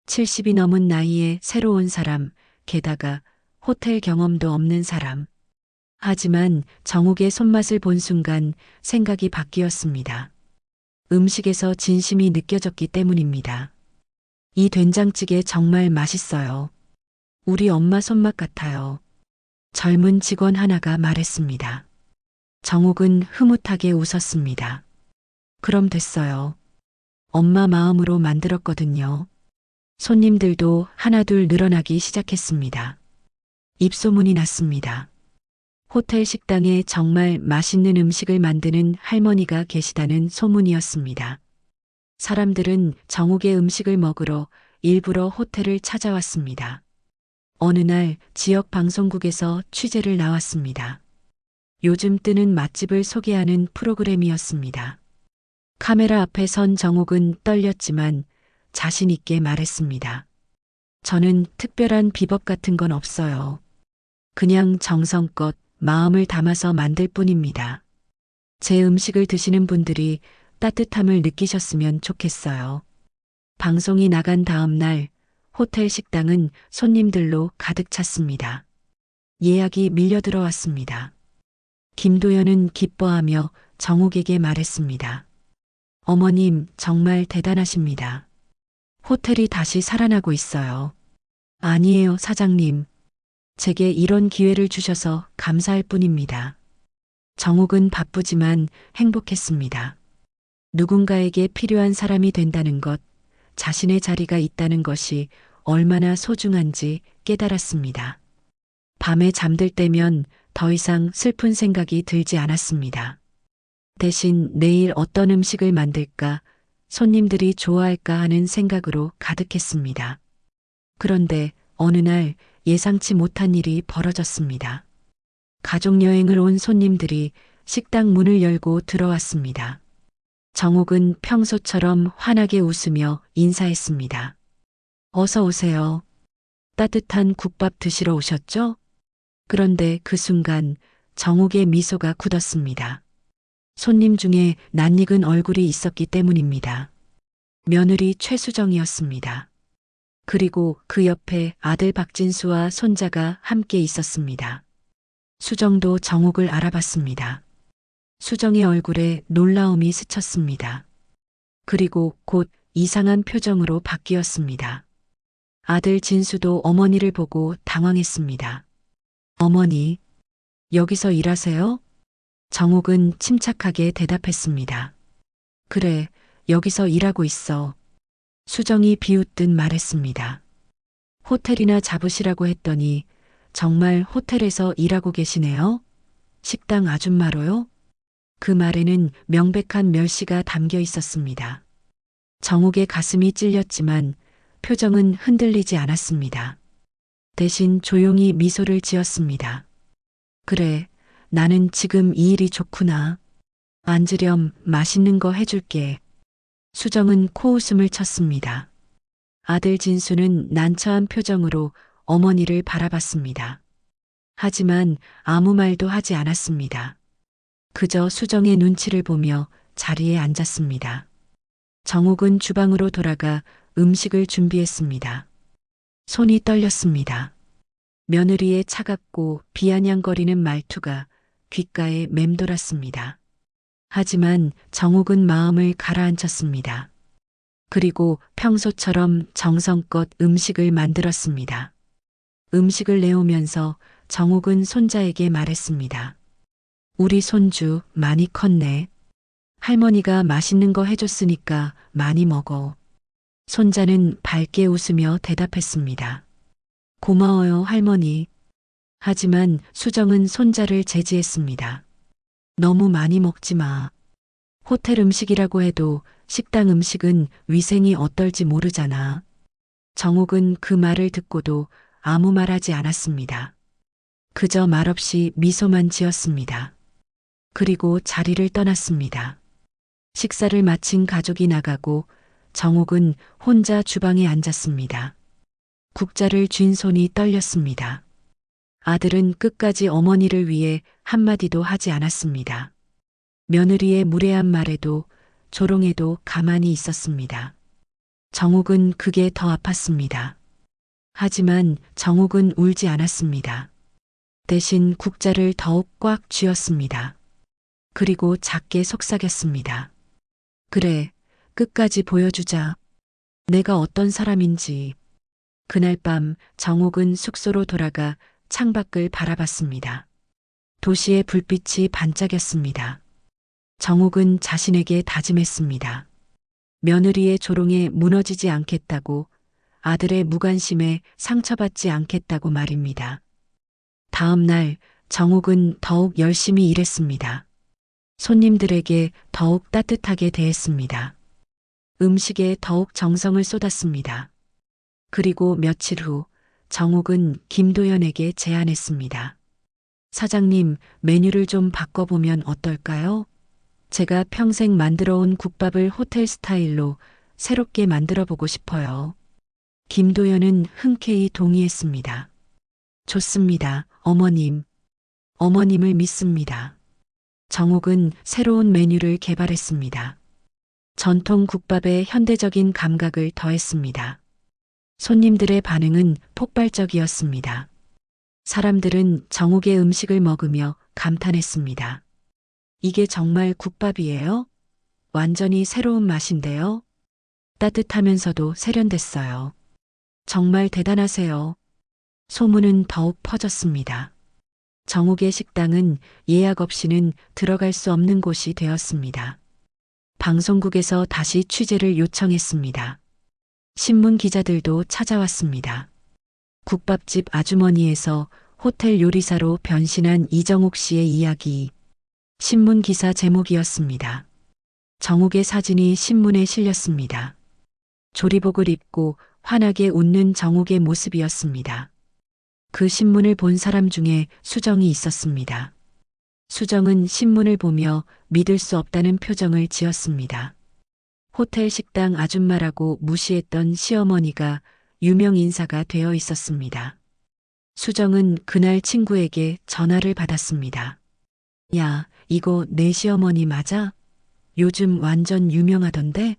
S3: 70이 넘은 나이에 새로운 사람, 게다가 호텔 경험도 없는 사람. 하지만 정욱의 손맛을 본 순간 생각이 바뀌었습니다. 음식에서 진심이 느껴졌기 때문입니다. 이 된장찌개 정말 맛있어요. 우리 엄마 손맛 같아요. 젊은 직원 하나가 말했습니다. 정욱은 흐뭇하게 웃었습니다. 그럼 됐어요. 엄마 마음으로 만들었거든요. 손님들도 하나둘 늘어나기 시작했습니다. 입소문이 났습니다. 호텔 식당에 정말 맛있는 음식을 만드는 할머니가 계시다는 소문이었습니다. 사람들은 정욱의 음식을 먹으러 일부러 호텔을 찾아왔습니다. 어느 날 지역 방송국에서 취재를 나왔습니다. 요즘 뜨는 맛집을 소개하는 프로그램이었습니다. 카메라 앞에 선 정욱은 떨렸지만 자신 있게 말했습니다. 저는 특별한 비법 같은 건 없어요. 그냥 정성껏 마음을 담아서 만들 뿐입니다. 제 음식을 드시는 분들이 따뜻함을 느끼셨으면 좋겠어요. 방송이 나간 다음 날 호텔 식당은 손님들로 가득 찼습니다. 예약이 밀려 들어왔습니다. 김도연은 기뻐하며 정욱에게 말했습니다. 어머님, 정말 대단하십니다. 호텔이 다시 살아나고 있어요. 아니에요, 사장님. 제게 이런 기회를 주셔서 감사할 뿐입니다. 정욱은 바쁘지만 행복했습니다. 누군가에게 필요한 사람이 된다는 것, 자신의 자리가 있다는 것이 얼마나 소중한지 깨달았습니다. 밤에 잠들 때면 더 이상 슬픈 생각이 들지 않았습니다. 대신 내일 어떤 음식을 만들까, 손님들이 좋아할까 하는 생각으로 가득했습니다. 그런데 어느 날 예상치 못한 일이 벌어졌습니다. 가족여행을 온 손님들이 식당 문을 열고 들어왔습니다. 정욱은 평소처럼 환하게 웃으며 인사했습니다. 어서 오세요. 따뜻한 국밥 드시러 오셨죠? 그런데 그 순간 정옥의 미소가 굳었습니다. 손님 중에 낯익은 얼굴이 있었기 때문입니다. 며느리 최수정이었습니다. 그리고 그 옆에 아들 박진수와 손자가 함께 있었습니다. 수정도 정옥을 알아봤습니다. 수정의 얼굴에 놀라움이 스쳤습니다. 그리고 곧 이상한 표정으로 바뀌었습니다. 아들 진수도 어머니를 보고 당황했습니다. 어머니, 여기서 일하세요? 정옥은 침착하게 대답했습니다. 그래, 여기서 일하고 있어. 수정이 비웃듯 말했습니다. 호텔이나 잡으시라고 했더니 정말 호텔에서 일하고 계시네요? 식당 아줌마로요? 그 말에는 명백한 멸시가 담겨 있었습니다. 정옥의 가슴이 찔렸지만 표정은 흔들리지 않았습니다. 대신 조용히 미소를 지었습니다. 그래, 나는 지금 이 일이 좋구나. 앉으렴, 맛있는 거 해줄게. 수정은 코웃음을 쳤습니다. 아들 진수는 난처한 표정으로 어머니를 바라봤습니다. 하지만 아무 말도 하지 않았습니다. 그저 수정의 눈치를 보며 자리에 앉았습니다. 정옥은 주방으로 돌아가 음식을 준비했습니다. 손이 떨렸습니다. 며느리의 차갑고 비아냥거리는 말투가 귓가에 맴돌았습니다. 하지만 정옥은 마음을 가라앉혔습니다. 그리고 평소처럼 정성껏 음식을 만들었습니다. 음식을 내오면서 정옥은 손자에게 말했습니다. 우리 손주 많이 컸네. 할머니가 맛있는 거 해줬으니까 많이 먹어. 손자는 밝게 웃으며 대답했습니다. 고마워요, 할머니. 하지만 수정은 손자를 제지했습니다. 너무 많이 먹지 마. 호텔 음식이라고 해도 식당 음식은 위생이 어떨지 모르잖아. 정옥은 그 말을 듣고도 아무 말하지 않았습니다. 그저 말없이 미소만 지었습니다. 그리고 자리를 떠났습니다. 식사를 마친 가족이 나가고 정옥은 혼자 주방에 앉았습니다. 국자를 쥔 손이 떨렸습니다. 아들은 끝까지 어머니를 위해 한마디도 하지 않았습니다. 며느리의 무례한 말에도 조롱에도 가만히 있었습니다. 정옥은 그게 더 아팠습니다. 하지만 정옥은 울지 않았습니다. 대신 국자를 더욱 꽉 쥐었습니다. 그리고 작게 속삭였습니다. 그래, 끝까지 보여주자. 내가 어떤 사람인지. 그날 밤 정옥은 숙소로 돌아가 창밖을 바라봤습니다. 도시의 불빛이 반짝였습니다. 정옥은 자신에게 다짐했습니다. 며느리의 조롱에 무너지지 않겠다고, 아들의 무관심에 상처받지 않겠다고 말입니다. 다음 날 정옥은 더욱 열심히 일했습니다. 손님들에게 더욱 따뜻하게 대했습니다. 음식에 더욱 정성을 쏟았습니다. 그리고 며칠 후 정옥은 김도연에게 제안했습니다. 사장님, 메뉴를 좀 바꿔보면 어떨까요? 제가 평생 만들어온 국밥을 호텔 스타일로 새롭게 만들어보고 싶어요. 김도연은 흔쾌히 동의했습니다. 좋습니다, 어머님. 어머님을 믿습니다. 정옥은 새로운 메뉴를 개발했습니다. 전통 국밥에 현대적인 감각을 더했습니다. 손님들의 반응은 폭발적이었습니다. 사람들은 정옥의 음식을 먹으며 감탄했습니다. 이게 정말 국밥이에요? 완전히 새로운 맛인데요? 따뜻하면서도 세련됐어요. 정말 대단하세요. 소문은 더욱 퍼졌습니다. 정옥의 식당은 예약 없이는 들어갈 수 없는 곳이 되었습니다. 방송국에서 다시 취재를 요청했습니다. 신문 기자들도 찾아왔습니다. 국밥집 아주머니에서 호텔 요리사로 변신한 이정옥 씨의 이야기. 신문 기사 제목이었습니다. 정옥의 사진이 신문에 실렸습니다. 조리복을 입고 환하게 웃는 정옥의 모습이었습니다. 그 신문을 본 사람 중에 수정이 있었습니다. 수정은 신문을 보며 믿을 수 없다는 표정을 지었습니다. 호텔 식당 아줌마라고 무시했던 시어머니가 유명 인사가 되어 있었습니다. 수정은 그날 친구에게 전화를 받았습니다. 야, 이거 내 시어머니 맞아? 요즘 완전 유명하던데?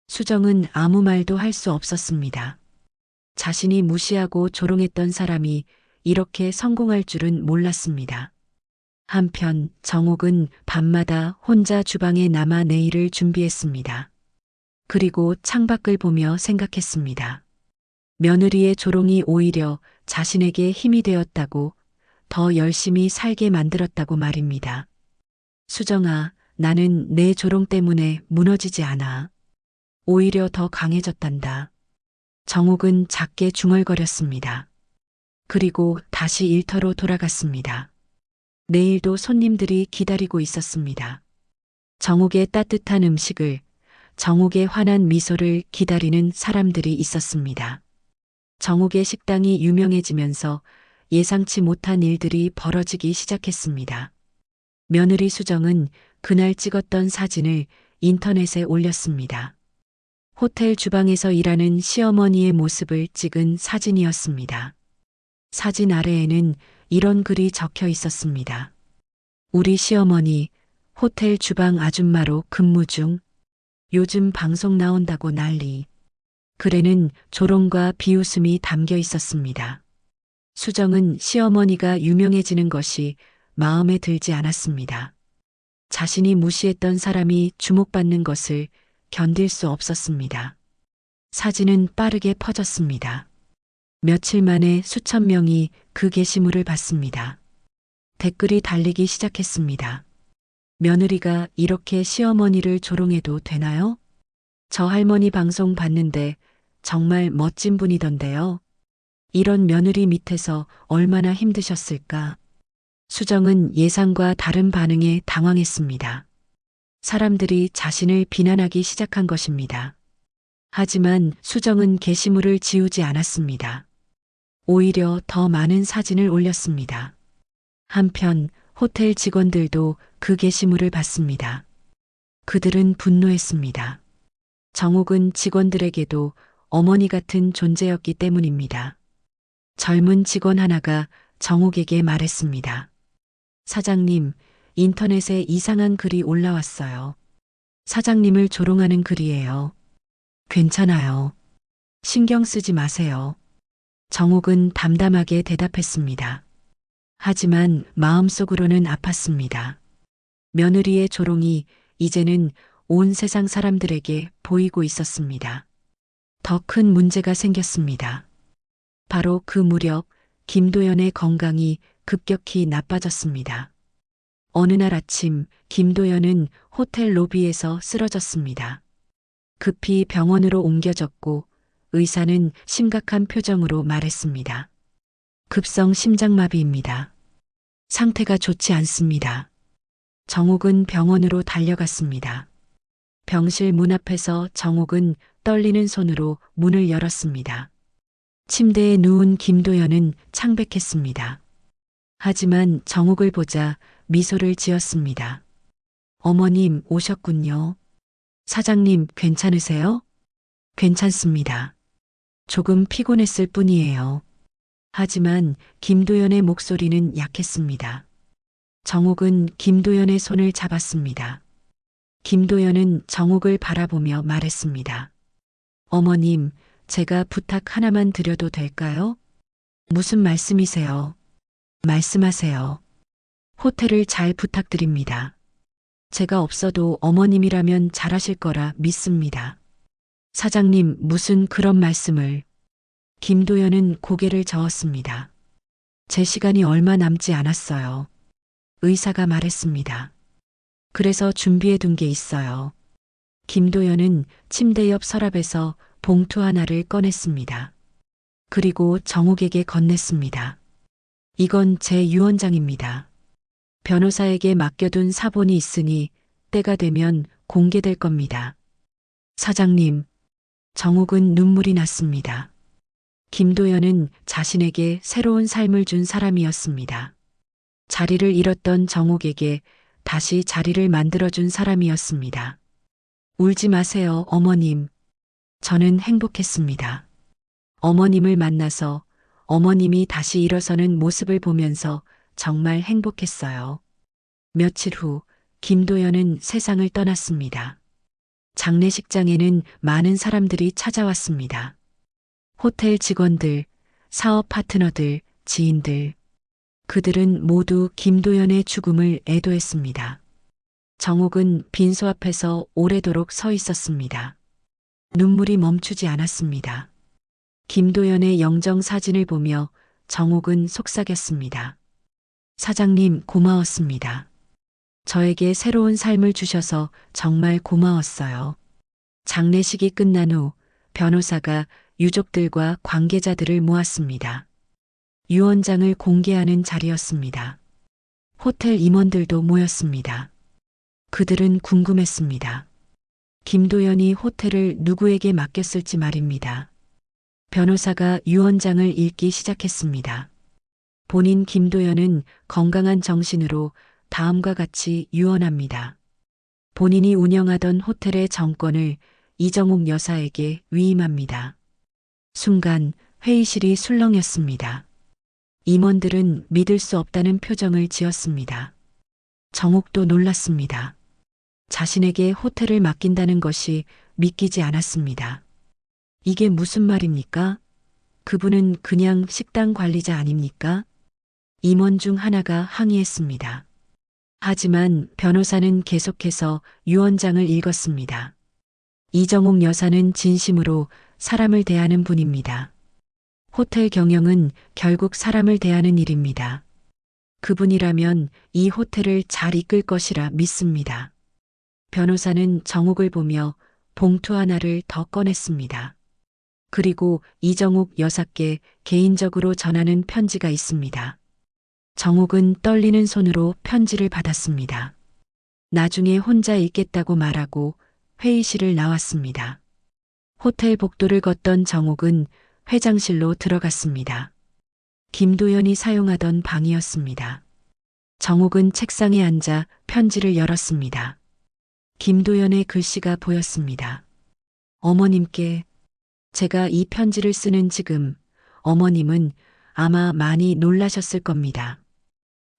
S3: 수정은 아무 말도 할 수 없었습니다. 자신이 무시하고 조롱했던 사람이 이렇게 성공할 줄은 몰랐습니다. 한편 정옥은 밤마다 혼자 주방에 남아 내일을 준비했습니다. 그리고 창밖을 보며 생각했습니다. 며느리의 조롱이 오히려 자신에게 힘이 되었다고, 더 열심히 살게 만들었다고 말입니다. 수정아, 나는 내 조롱 때문에 무너지지 않아. 오히려 더 강해졌단다. 정옥은 작게 중얼거렸습니다. 그리고 다시 일터로 돌아갔습니다. 내일도 손님들이 기다리고 있었습니다. 정옥의 따뜻한 음식을, 정옥의 환한 미소를 기다리는 사람들이 있었습니다. 정옥의 식당이 유명해지면서 예상치 못한 일들이 벌어지기 시작했습니다. 며느리 수정은 그날 찍었던 사진을 인터넷에 올렸습니다. 호텔 주방에서 일하는 시어머니의 모습을 찍은 사진이었습니다. 사진 아래에는 이런 글이 적혀 있었습니다. 우리 시어머니 호텔 주방 아줌마로 근무 중. 요즘 방송 나온다고 난리. 글에는 조롱과 비웃음이 담겨 있었습니다. 수정은 시어머니가 유명해지는 것이 마음에 들지 않았습니다. 자신이 무시했던 사람이 주목받는 것을 견딜 수 없었습니다. 사진은 빠르게 퍼졌습니다. 며칠 만에 수천 명이 그 게시물을 봤습니다. 댓글이 달리기 시작했습니다. 며느리가 이렇게 시어머니를 조롱해도 되나요? 저 할머니 방송 봤는데 정말 멋진 분이던데요. 이런 며느리 밑에서 얼마나 힘드셨을까? 수정은 예상과 다른 반응에 당황했습니다. 사람들이 자신을 비난하기 시작한 것입니다. 하지만 수정은 게시물을 지우지 않았습니다. 오히려 더 많은 사진을 올렸습니다. 한편 호텔 직원들도 그 게시물을 봤습니다. 그들은 분노했습니다. 정옥은 직원들에게도 어머니 같은 존재였기 때문입니다. 젊은 직원 하나가 정옥에게 말했습니다. 사장님, 인터넷에 이상한 글이 올라왔어요. 사장님을 조롱하는 글이에요. 괜찮아요. 신경 쓰지 마세요. 정옥은 담담하게 대답했습니다. 하지만 마음속으로는 아팠습니다. 며느리의 조롱이 이제는 온 세상 사람들에게 보이고 있었습니다. 더 큰 문제가 생겼습니다. 바로 그 무렵 김도연의 건강이 급격히 나빠졌습니다. 어느 날 아침 김도연은 호텔 로비에서 쓰러졌습니다. 급히 병원으로 옮겨졌고 의사는 심각한 표정으로 말했습니다. 급성 심장마비입니다. 상태가 좋지 않습니다. 정옥은 병원으로 달려갔습니다. 병실 문 앞에서 정옥은 떨리는 손으로 문을 열었습니다. 침대에 누운 김도연은 창백했습니다. 하지만 정옥을 보자 미소를 지었습니다. 어머님 오셨군요. 사장님 괜찮으세요? 괜찮습니다. 조금 피곤했을 뿐이에요. 하지만 김도연의 목소리는 약했습니다. 정옥은 김도연의 손을 잡았습니다. 김도연은 정옥을 바라보며 말했습니다. 어머님, 제가 부탁 하나만 드려도 될까요? 무슨 말씀이세요? 말씀하세요. 호텔을 잘 부탁드립니다. 제가 없어도 어머님이라면 잘하실 거라 믿습니다. 사장님, 무슨 그런 말씀을. 김도연은 고개를 저었습니다. 제 시간이 얼마 남지 않았어요. 의사가 말했습니다. 그래서 준비해 둔 게 있어요. 김도연은 침대 옆 서랍에서 봉투 하나를 꺼냈습니다. 그리고 정옥에게 건넸습니다. 이건 제 유언장입니다. 변호사에게 맡겨둔 사본이 있으니 때가 되면 공개될 겁니다. 사장님, 정옥은 눈물이 났습니다. 김도연은 자신에게 새로운 삶을 준 사람이었습니다. 자리를 잃었던 정옥에게 다시 자리를 만들어준 사람이었습니다. 울지 마세요, 어머님. 저는 행복했습니다. 어머님을 만나서 어머님이 다시 일어서는 모습을 보면서 정말 행복했어요. 며칠 후 김도연은 세상을 떠났습니다. 장례식장에는 많은 사람들이 찾아왔습니다. 호텔 직원들, 사업 파트너들, 지인들. 그들은 모두 김도연의 죽음을 애도했습니다. 정옥은 빈소 앞에서 오래도록 서 있었습니다. 눈물이 멈추지 않았습니다. 김도연의 영정 사진을 보며 정옥은 속삭였습니다. 사장님 고마웠습니다. 저에게 새로운 삶을 주셔서 정말 고마웠어요. 장례식이 끝난 후 변호사가 유족들과 관계자들을 모았습니다. 유언장을 공개하는 자리였습니다. 호텔 임원들도 모였습니다. 그들은 궁금했습니다. 김도연이 호텔을 누구에게 맡겼을지 말입니다. 변호사가 유언장을 읽기 시작했습니다. 본인 김도연은 건강한 정신으로 다음과 같이 유언합니다. 본인이 운영하던 호텔의 정권을 이정옥 여사에게 위임합니다. 순간 회의실이 술렁였습니다. 임원들은 믿을 수 없다는 표정을 지었습니다. 정옥도 놀랐습니다. 자신에게 호텔을 맡긴다는 것이 믿기지 않았습니다. 이게 무슨 말입니까? 그분은 그냥 식당 관리자 아닙니까? 임원 중 하나가 항의했습니다. 하지만 변호사는 계속해서 유언장을 읽었습니다. 이정옥 여사는 진심으로 사람을 대하는 분입니다. 호텔 경영은 결국 사람을 대하는 일입니다. 그분이라면 이 호텔을 잘 이끌 것이라 믿습니다. 변호사는 정옥을 보며 봉투 하나를 더 꺼냈습니다. 그리고 이정옥 여사께 개인적으로 전하는 편지가 있습니다. 정옥은 떨리는 손으로 편지를 받았습니다. 나중에 혼자 읽겠다고 말하고 회의실을 나왔습니다. 호텔 복도를 걷던 정옥은 회장실로 들어갔습니다. 김도연이 사용하던 방이었습니다. 정옥은 책상에 앉아 편지를 열었습니다. 김도연의 글씨가 보였습니다. 어머님께 제가 이 편지를 쓰는 지금 어머님은 아마 많이 놀라셨을 겁니다.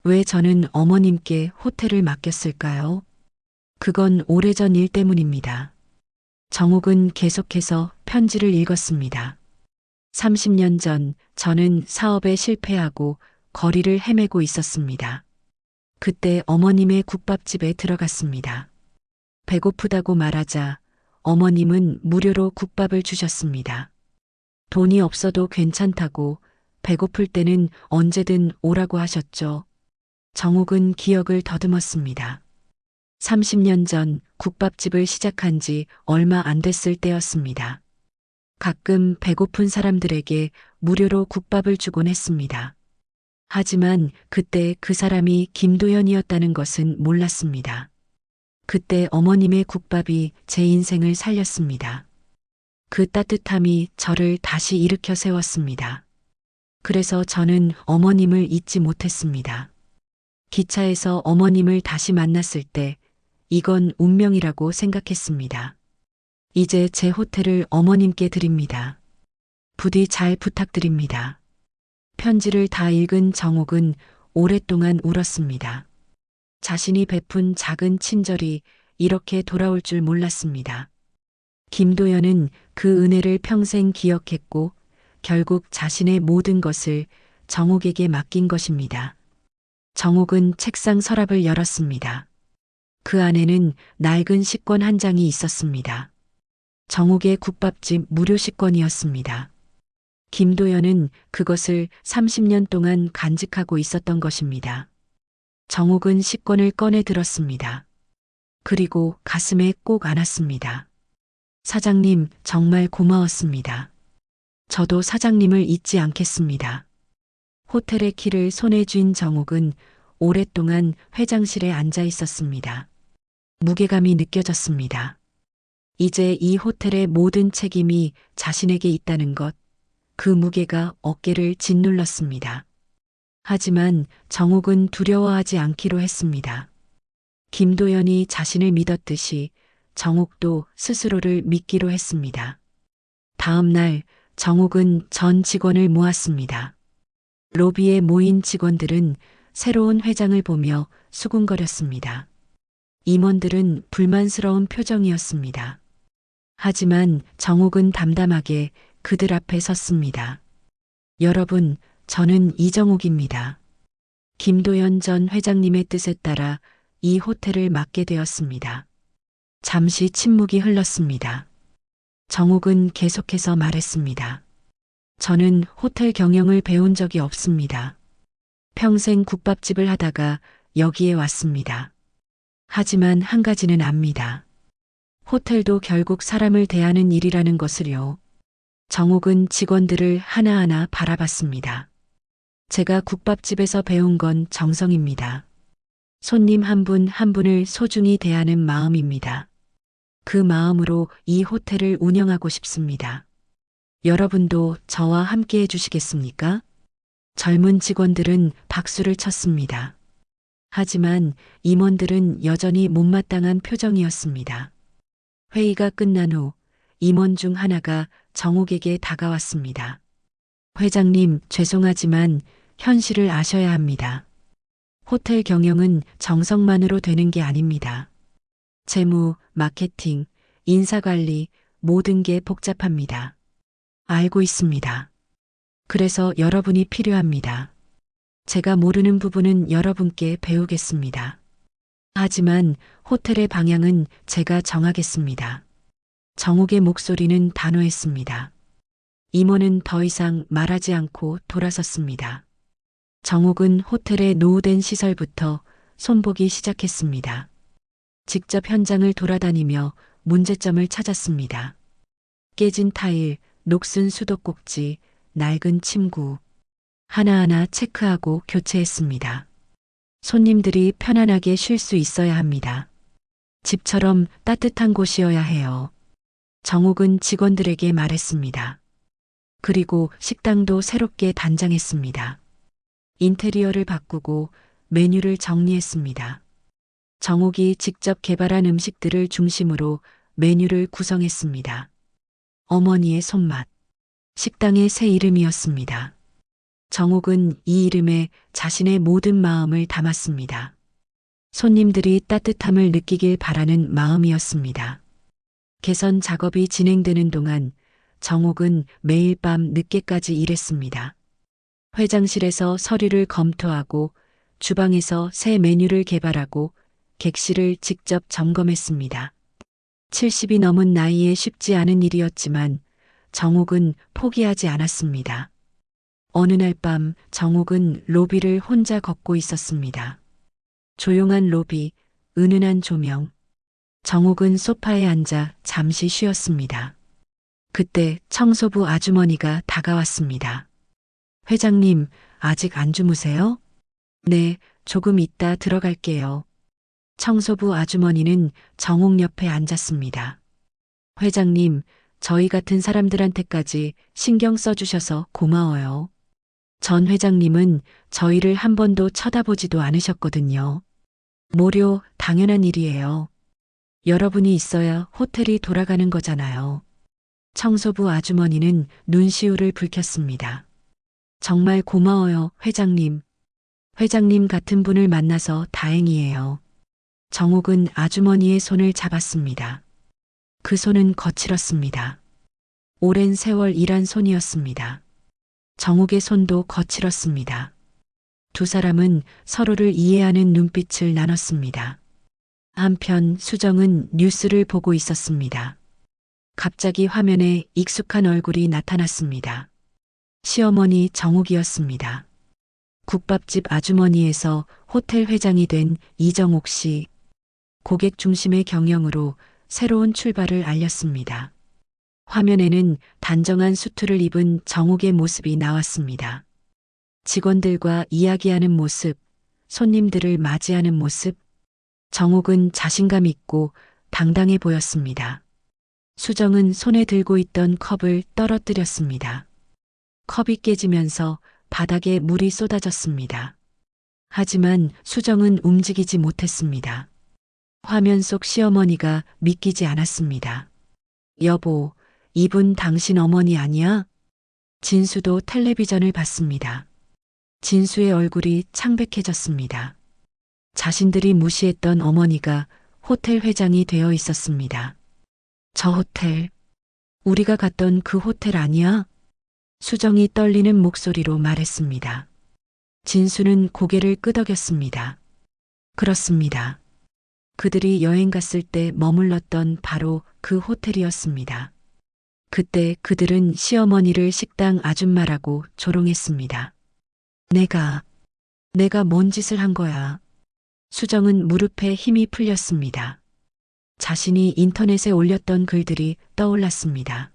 S3: 왜 저는 어머님께 호텔을 맡겼을까요? 그건 오래전 일 때문입니다. 정옥은 계속해서 편지를 읽었습니다. 30년 전 저는 사업에 실패하고 거리를 헤매고 있었습니다. 그때 어머님의 국밥집에 들어갔습니다. 배고프다고 말하자 어머님은 무료로 국밥을 주셨습니다. 돈이 없어도 괜찮다고 배고플 때는 언제든 오라고 하셨죠. 정옥은 기억을 더듬었습니다. 30년 전 국밥집을 시작한 지 얼마 안 됐을 때였습니다. 가끔 배고픈 사람들에게 무료로 국밥을 주곤 했습니다. 하지만 그때 그 사람이 김도연이었다는 것은 몰랐습니다. 그때 어머님의 국밥이 제 인생을 살렸습니다. 그 따뜻함이 저를 다시 일으켜 세웠습니다. 그래서 저는 어머님을 잊지 못했습니다. 기차에서 어머님을 다시 만났을 때 이건 운명이라고 생각했습니다. 이제 제 호텔을 어머님께 드립니다. 부디 잘 부탁드립니다. 편지를 다 읽은 정옥은 오랫동안 울었습니다. 자신이 베푼 작은 친절이 이렇게 돌아올 줄 몰랐습니다. 김도연은 그 은혜를 평생 기억했고 결국 자신의 모든 것을 정옥에게 맡긴 것입니다. 정옥은 책상 서랍을 열었습니다. 그 안에는 낡은 식권 한 장이 있었습니다. 정옥의 국밥집 무료 식권이었습니다. 김도연은 그것을 30년 동안 간직하고 있었던 것입니다. 정옥은 식권을 꺼내 들었습니다. 그리고 가슴에 꼭 안았습니다. 사장님, 정말 고마웠습니다. 저도 사장님을 잊지 않겠습니다. 호텔의 키를 손에 쥔 정옥은 오랫동안 회장실에 앉아 있었습니다. 무게감이 느껴졌습니다. 이제 이 호텔의 모든 책임이 자신에게 있다는 것, 그 무게가 어깨를 짓눌렀습니다. 하지만 정옥은 두려워하지 않기로 했습니다. 김도연이 자신을 믿었듯이 정옥도 스스로를 믿기로 했습니다. 다음 날 정옥은 전 직원을 모았습니다. 로비에 모인 직원들은 새로운 회장을 보며 수군거렸습니다. 임원들은 불만스러운 표정이었습니다. 하지만 정옥은 담담하게 그들 앞에 섰습니다. 여러분, 저는 이정옥입니다. 김도연 전 회장님의 뜻에 따라 이 호텔을 맡게 되었습니다. 잠시 침묵이 흘렀습니다. 정옥은 계속해서 말했습니다. 저는 호텔 경영을 배운 적이 없습니다. 평생 국밥집을 하다가 여기에 왔습니다. 하지만 한 가지는 압니다. 호텔도 결국 사람을 대하는 일이라는 것을요. 정옥은 직원들을 하나하나 바라봤습니다. 제가 국밥집에서 배운 건 정성입니다. 손님 한 분 한 분을 소중히 대하는 마음입니다. 그 마음으로 이 호텔을 운영하고 싶습니다. 여러분도 저와 함께 해주시겠습니까? 젊은 직원들은 박수를 쳤습니다. 하지만 임원들은 여전히 못마땅한 표정이었습니다. 회의가 끝난 후 임원 중 하나가 정옥에게 다가왔습니다. 회장님, 죄송하지만 현실을 아셔야 합니다. 호텔 경영은 정성만으로 되는 게 아닙니다. 재무, 마케팅, 인사관리, 모든 게 복잡합니다. 알고 있습니다. 그래서 여러분이 필요합니다. 제가 모르는 부분은 여러분께 배우겠습니다. 하지만 호텔의 방향은 제가 정하겠습니다. 정옥의 목소리는 단호했습니다. 임원은 더 이상 말하지 않고 돌아섰습니다. 정옥은 호텔의 노후된 시설부터 손보기 시작했습니다. 직접 현장을 돌아다니며 문제점을 찾았습니다. 깨진 타일, 녹슨 수도꼭지, 낡은 침구. 하나하나 체크하고 교체했습니다. 손님들이 편안하게 쉴 수 있어야 합니다. 집처럼 따뜻한 곳이어야 해요. 정옥은 직원들에게 말했습니다. 그리고 식당도 새롭게 단장했습니다. 인테리어를 바꾸고 메뉴를 정리했습니다. 정옥이 직접 개발한 음식들을 중심으로 메뉴를 구성했습니다. 어머니의 손맛. 식당의 새 이름이었습니다. 정옥은 이 이름에 자신의 모든 마음을 담았습니다. 손님들이 따뜻함을 느끼길 바라는 마음이었습니다. 개선 작업이 진행되는 동안 정옥은 매일 밤 늦게까지 일했습니다. 회장실에서 서류를 검토하고 주방에서 새 메뉴를 개발하고 객실을 직접 점검했습니다. 70이 넘은 나이에 쉽지 않은 일이었지만 정옥은 포기하지 않았습니다. 어느 날 밤 정옥은 로비를 혼자 걷고 있었습니다. 조용한 로비, 은은한 조명. 정옥은 소파에 앉아 잠시 쉬었습니다. 그때 청소부 아주머니가 다가왔습니다. 회장님, 아직 안 주무세요? 네, 조금 있다 들어갈게요. 청소부 아주머니는 정옥 옆에 앉았습니다. 회장님, 저희 같은 사람들한테까지 신경 써주셔서 고마워요. 전 회장님은 저희를 한 번도 쳐다보지도 않으셨거든요. 모료, 당연한 일이에요. 여러분이 있어야 호텔이 돌아가는 거잖아요. 청소부 아주머니는 눈시울을 붉혔습니다. 정말 고마워요, 회장님. 회장님 같은 분을 만나서 다행이에요. 정옥은 아주머니의 손을 잡았습니다. 그 손은 거칠었습니다. 오랜 세월 일한 손이었습니다. 정옥의 손도 거칠었습니다. 두 사람은 서로를 이해하는 눈빛을 나눴습니다. 한편 수정은 뉴스를 보고 있었습니다. 갑자기 화면에 익숙한 얼굴이 나타났습니다. 시어머니 정옥이었습니다. 국밥집 아주머니에서 호텔 회장이 된 이정옥 씨. 고객 중심의 경영으로 새로운 출발을 알렸습니다. 화면에는 단정한 수트를 입은 정옥의 모습이 나왔습니다. 직원들과 이야기하는 모습, 손님들을 맞이하는 모습. 정옥은 자신감 있고 당당해 보였습니다. 수정은 손에 들고 있던 컵을 떨어뜨렸습니다. 컵이 깨지면서 바닥에 물이 쏟아졌습니다. 하지만 수정은 움직이지 못했습니다. 화면 속 시어머니가 믿기지 않았습니다. 여보, 이분 당신 어머니 아니야? 진수도 텔레비전을 봤습니다. 진수의 얼굴이 창백해졌습니다. 자신들이 무시했던 어머니가 호텔 회장이 되어 있었습니다. 저 호텔, 우리가 갔던 그 호텔 아니야? 수정이 떨리는 목소리로 말했습니다. 진수는 고개를 끄덕였습니다. 그렇습니다. 그들이 여행 갔을 때 머물렀던 바로 그 호텔이었습니다. 그때 그들은 시어머니를 식당 아줌마라고 조롱했습니다. 내가 뭔 짓을 한 거야? 수정은 무릎에 힘이 풀렸습니다. 자신이 인터넷에 올렸던 글들이 떠올랐습니다.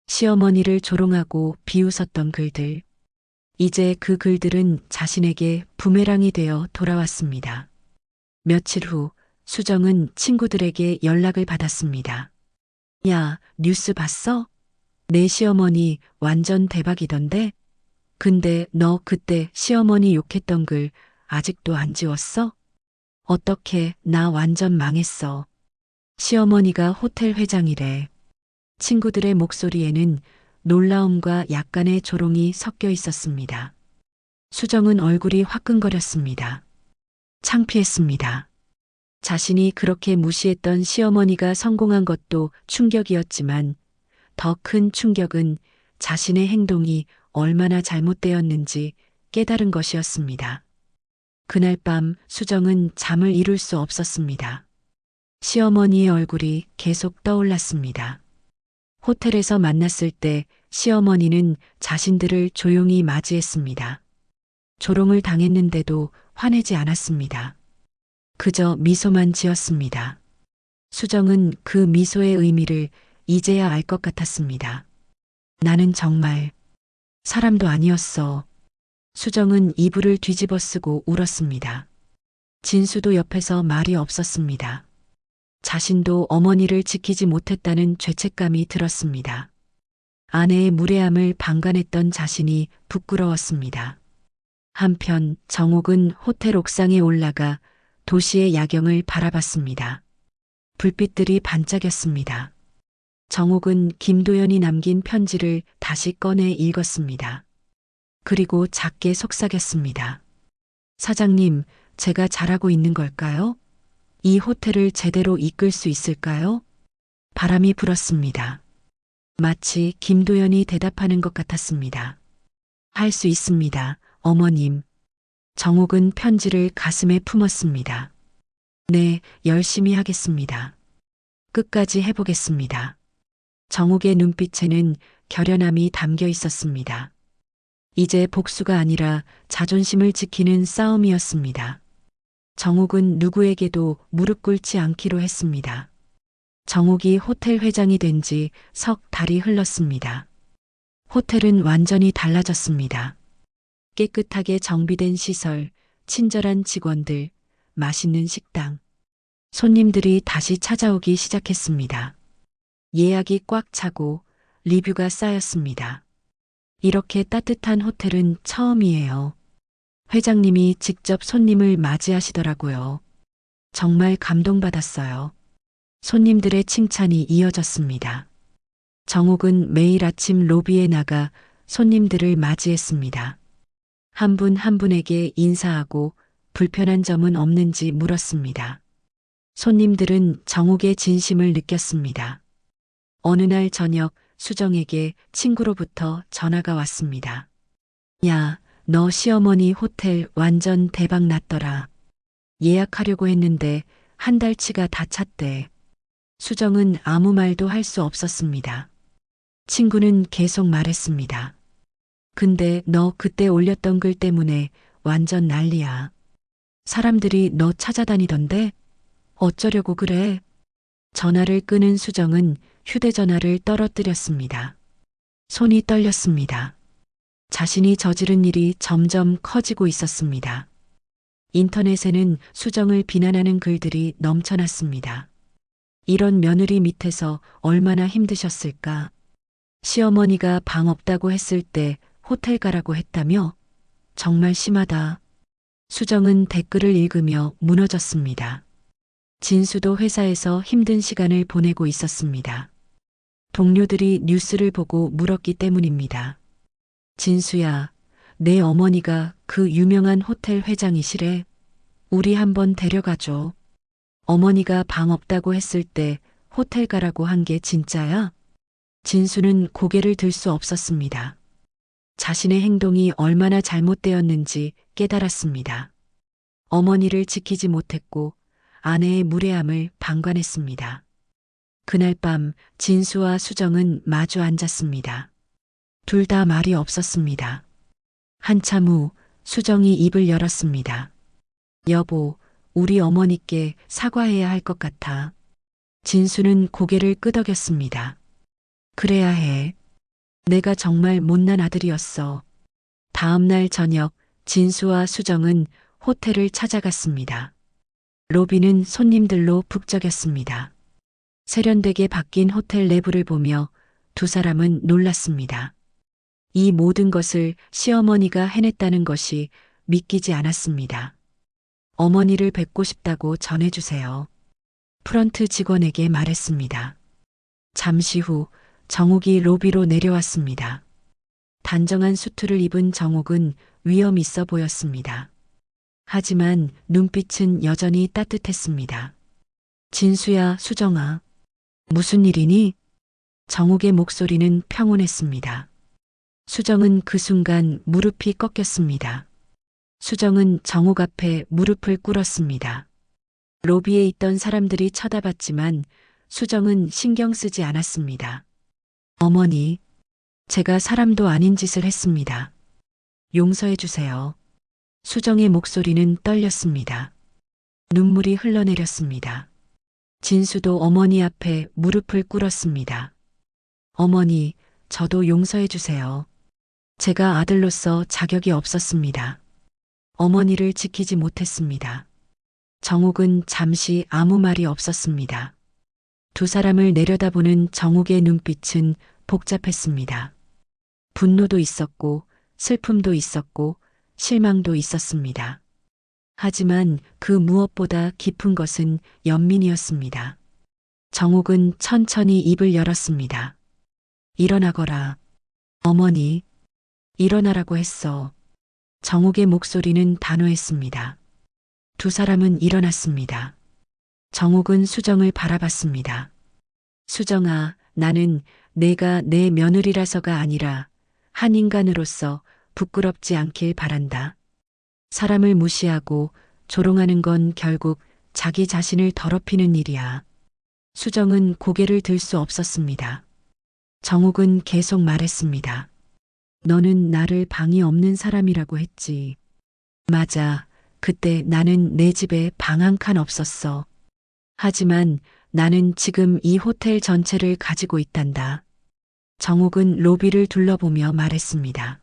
S3: 시어머니를 조롱하고 비웃었던 글들. 이제 그 글들은 자신에게 부메랑이 되어 돌아왔습니다. 며칠 후 수정은 친구들에게 연락을 받았습니다. 야, 뉴스 봤어? 내 시어머니 완전 대박이던데? 근데 너 그때 시어머니 욕했던 글 아직도 안 지웠어? 어떻게 나 완전 망했어. 시어머니가 호텔 회장이래. 친구들의 목소리에는 놀라움과 약간의 조롱이 섞여 있었습니다. 수정은 얼굴이 화끈거렸습니다. 창피했습니다. 자신이 그렇게 무시했던 시어머니가 성공한 것도 충격이었지만 더 큰 충격은 자신의 행동이 얼마나 잘못되었는지 깨달은 것이었습니다. 그날 밤 수정은 잠을 이룰 수 없었습니다. 시어머니의 얼굴이 계속 떠올랐습니다. 호텔에서 만났을 때 시어머니는 자신들을 조용히 맞이했습니다. 조롱을 당했는데도 화내지 않았습니다. 그저 미소만 지었습니다. 수정은 그 미소의 의미를 이제야 알 것 같았습니다. 나는 정말 사람도 아니었어. 수정은 이불을 뒤집어 쓰고 울었습니다. 진수도 옆에서 말이 없었습니다. 자신도 어머니를 지키지 못했다는 죄책감이 들었습니다. 아내의 무례함을 방관했던 자신이 부끄러웠습니다. 한편 정옥은 호텔 옥상에 올라가 도시의 야경을 바라봤습니다. 불빛들이 반짝였습니다. 정옥은 김도연이 남긴 편지를 다시 꺼내 읽었습니다. 그리고 작게 속삭였습니다. 사장님, 제가 잘하고 있는 걸까요? 이 호텔을 제대로 이끌 수 있을까요? 바람이 불었습니다. 마치 김도연이 대답하는 것 같았습니다. 할 수 있습니다, 어머님. 정옥은 편지를 가슴에 품었습니다. 네, 열심히 하겠습니다. 끝까지 해보겠습니다. 정옥의 눈빛에는 결연함이 담겨 있었습니다. 이제 복수가 아니라 자존심을 지키는 싸움이었습니다. 정옥은 누구에게도 무릎 꿇지 않기로 했습니다. 정옥이 호텔 회장이 된 지 석 달이 흘렀습니다. 호텔은 완전히 달라졌습니다. 깨끗하게 정비된 시설, 친절한 직원들, 맛있는 식당. 손님들이 다시 찾아오기 시작했습니다. 예약이 꽉 차고 리뷰가 쌓였습니다. 이렇게 따뜻한 호텔은 처음이에요. 회장님이 직접 손님을 맞이하시더라고요. 정말 감동받았어요. 손님들의 칭찬이 이어졌습니다. 정옥은 매일 아침 로비에 나가 손님들을 맞이했습니다. 한 분 한 분에게 인사하고 불편한 점은 없는지 물었습니다. 손님들은 정옥의 진심을 느꼈습니다. 어느 날 저녁 수정에게 친구로부터 전화가 왔습니다. 야, 너 시어머니 호텔 완전 대박 났더라. 예약하려고 했는데 한 달치가 다 찼대. 수정은 아무 말도 할 수 없었습니다. 친구는 계속 말했습니다. 근데 너 그때 올렸던 글 때문에 완전 난리야. 사람들이 너 찾아다니던데? 어쩌려고 그래? 전화를 끄는 수정은 휴대전화를 떨어뜨렸습니다. 손이 떨렸습니다. 자신이 저지른 일이 점점 커지고 있었습니다. 인터넷에는 수정을 비난하는 글들이 넘쳐났습니다. 이런 며느리 밑에서 얼마나 힘드셨을까? 시어머니가 방 없다고 했을 때 호텔 가라고 했다며? 정말 심하다. 수정은 댓글을 읽으며 무너졌습니다. 진수도 회사에서 힘든 시간을 보내고 있었습니다. 동료들이 뉴스를 보고 물었기 때문입니다. 진수야, 내 어머니가 그 유명한 호텔 회장이시래. 우리 한번 데려가줘. 어머니가 방 없다고 했을 때 호텔 가라고 한 게 진짜야? 진수는 고개를 들 수 없었습니다. 자신의 행동이 얼마나 잘못되었는지 깨달았습니다. 어머니를 지키지 못했고 아내의 무례함을 방관했습니다. 그날 밤 진수와 수정은 마주 앉았습니다. 둘 다 말이 없었습니다. 한참 후 수정이 입을 열었습니다. 여보, 우리 어머니께 사과해야 할 것 같아. 진수는 고개를 끄덕였습니다. 그래야 해. 내가 정말 못난 아들이었어. 다음 날 저녁 진수와 수정은 호텔을 찾아갔습니다. 로비는 손님들로 북적였습니다. 세련되게 바뀐 호텔 내부를 보며 두 사람은 놀랐습니다. 이 모든 것을 시어머니가 해냈다는 것이 믿기지 않았습니다. 어머니를 뵙고 싶다고 전해주세요. 프런트 직원에게 말했습니다. 잠시 후 정욱이 로비로 내려왔습니다. 단정한 수트를 입은 정욱은 위험 있어 보였습니다. 하지만 눈빛은 여전히 따뜻했습니다. 진수야, 수정아. 무슨 일이니? 정욱의 목소리는 평온했습니다. 수정은 그 순간 무릎이 꺾였습니다. 수정은 정욱 앞에 무릎을 꿇었습니다. 로비에 있던 사람들이 쳐다봤지만 수정은 신경 쓰지 않았습니다. 어머니, 제가 사람도 아닌 짓을 했습니다. 용서해 주세요. 수정의 목소리는 떨렸습니다. 눈물이 흘러내렸습니다. 진수도 어머니 앞에 무릎을 꿇었습니다. 어머니, 저도 용서해 주세요. 제가 아들로서 자격이 없었습니다. 어머니를 지키지 못했습니다. 정욱은 잠시 아무 말이 없었습니다. 두 사람을 내려다보는 정욱의 눈빛은 복잡했습니다. 분노도 있었고, 슬픔도 있었고, 실망도 있었습니다. 하지만 그 무엇보다 깊은 것은 연민이었습니다. 정욱은 천천히 입을 열었습니다. 일어나거라. 어머니, 일어나라고 했어. 정욱의 목소리는 단호했습니다. 두 사람은 일어났습니다. 정욱은 수정을 바라봤습니다. 수정아, 나는 내가 내 며느리라서가 아니라 한 인간으로서 부끄럽지 않길 바란다. 사람을 무시하고 조롱하는 건 결국 자기 자신을 더럽히는 일이야. 수정은 고개를 들 수 없었습니다. 정욱은 계속 말했습니다. 너는 나를 방이 없는 사람이라고 했지. 맞아. 그때 나는 내 집에 방 한 칸 없었어. 하지만 나는 지금 이 호텔 전체를 가지고 있단다. 정욱은 로비를 둘러보며 말했습니다.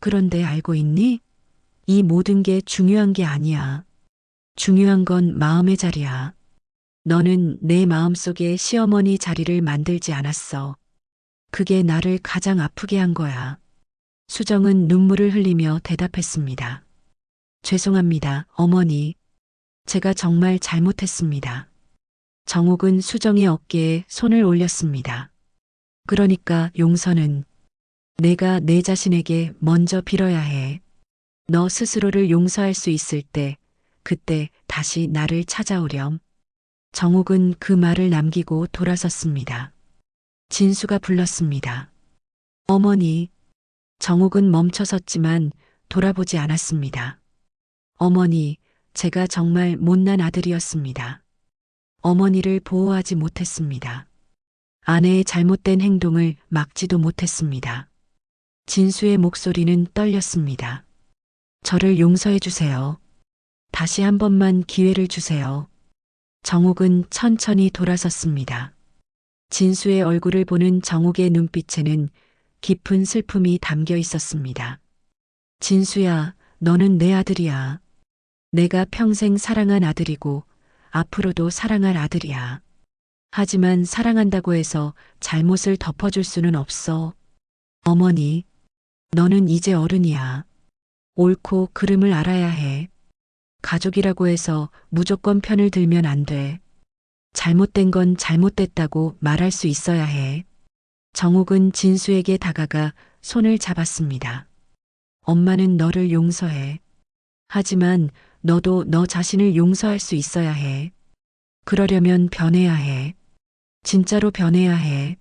S3: 그런데 알고 있니? 이 모든 게 중요한 게 아니야. 중요한 건 마음의 자리야. 너는 내 마음속에 시어머니 자리를 만들지 않았어. 그게 나를 가장 아프게 한 거야. 수정은 눈물을 흘리며 대답했습니다. 죄송합니다, 어머니. 제가 정말 잘못했습니다. 정욱은 수정의 어깨에 손을 올렸습니다. 그러니까 용서는 내가 내 자신에게 먼저 빌어야 해. 너 스스로를 용서할 수 있을 때, 그때 다시 나를 찾아오렴. 정욱은 그 말을 남기고 돌아섰습니다. 진수가 불렀습니다. 어머니. 정욱은 멈춰섰지만 돌아보지 않았습니다. 어머니, 제가 정말 못난 아들이었습니다. 어머니를 보호하지 못했습니다. 아내의 잘못된 행동을 막지도 못했습니다. 진수의 목소리는 떨렸습니다. 저를 용서해 주세요. 다시 한 번만 기회를 주세요. 정욱은 천천히 돌아섰습니다. 진수의 얼굴을 보는 정욱의 눈빛에는 깊은 슬픔이 담겨 있었습니다. 진수야, 너는 내 아들이야. 내가 평생 사랑한 아들이고 앞으로도 사랑할 아들이야. 하지만 사랑한다고 해서 잘못을 덮어줄 수는 없어. 어머니, 너는 이제 어른이야. 옳고 그름을 알아야 해. 가족이라고 해서 무조건 편을 들면 안 돼. 잘못된 건 잘못됐다고 말할 수 있어야 해. 정욱은 진수에게 다가가 손을 잡았습니다. 엄마는 너를 용서해. 하지만 너도 너 자신을 용서할 수 있어야 해. 그러려면 변해야 해. 진짜로 변해야 해.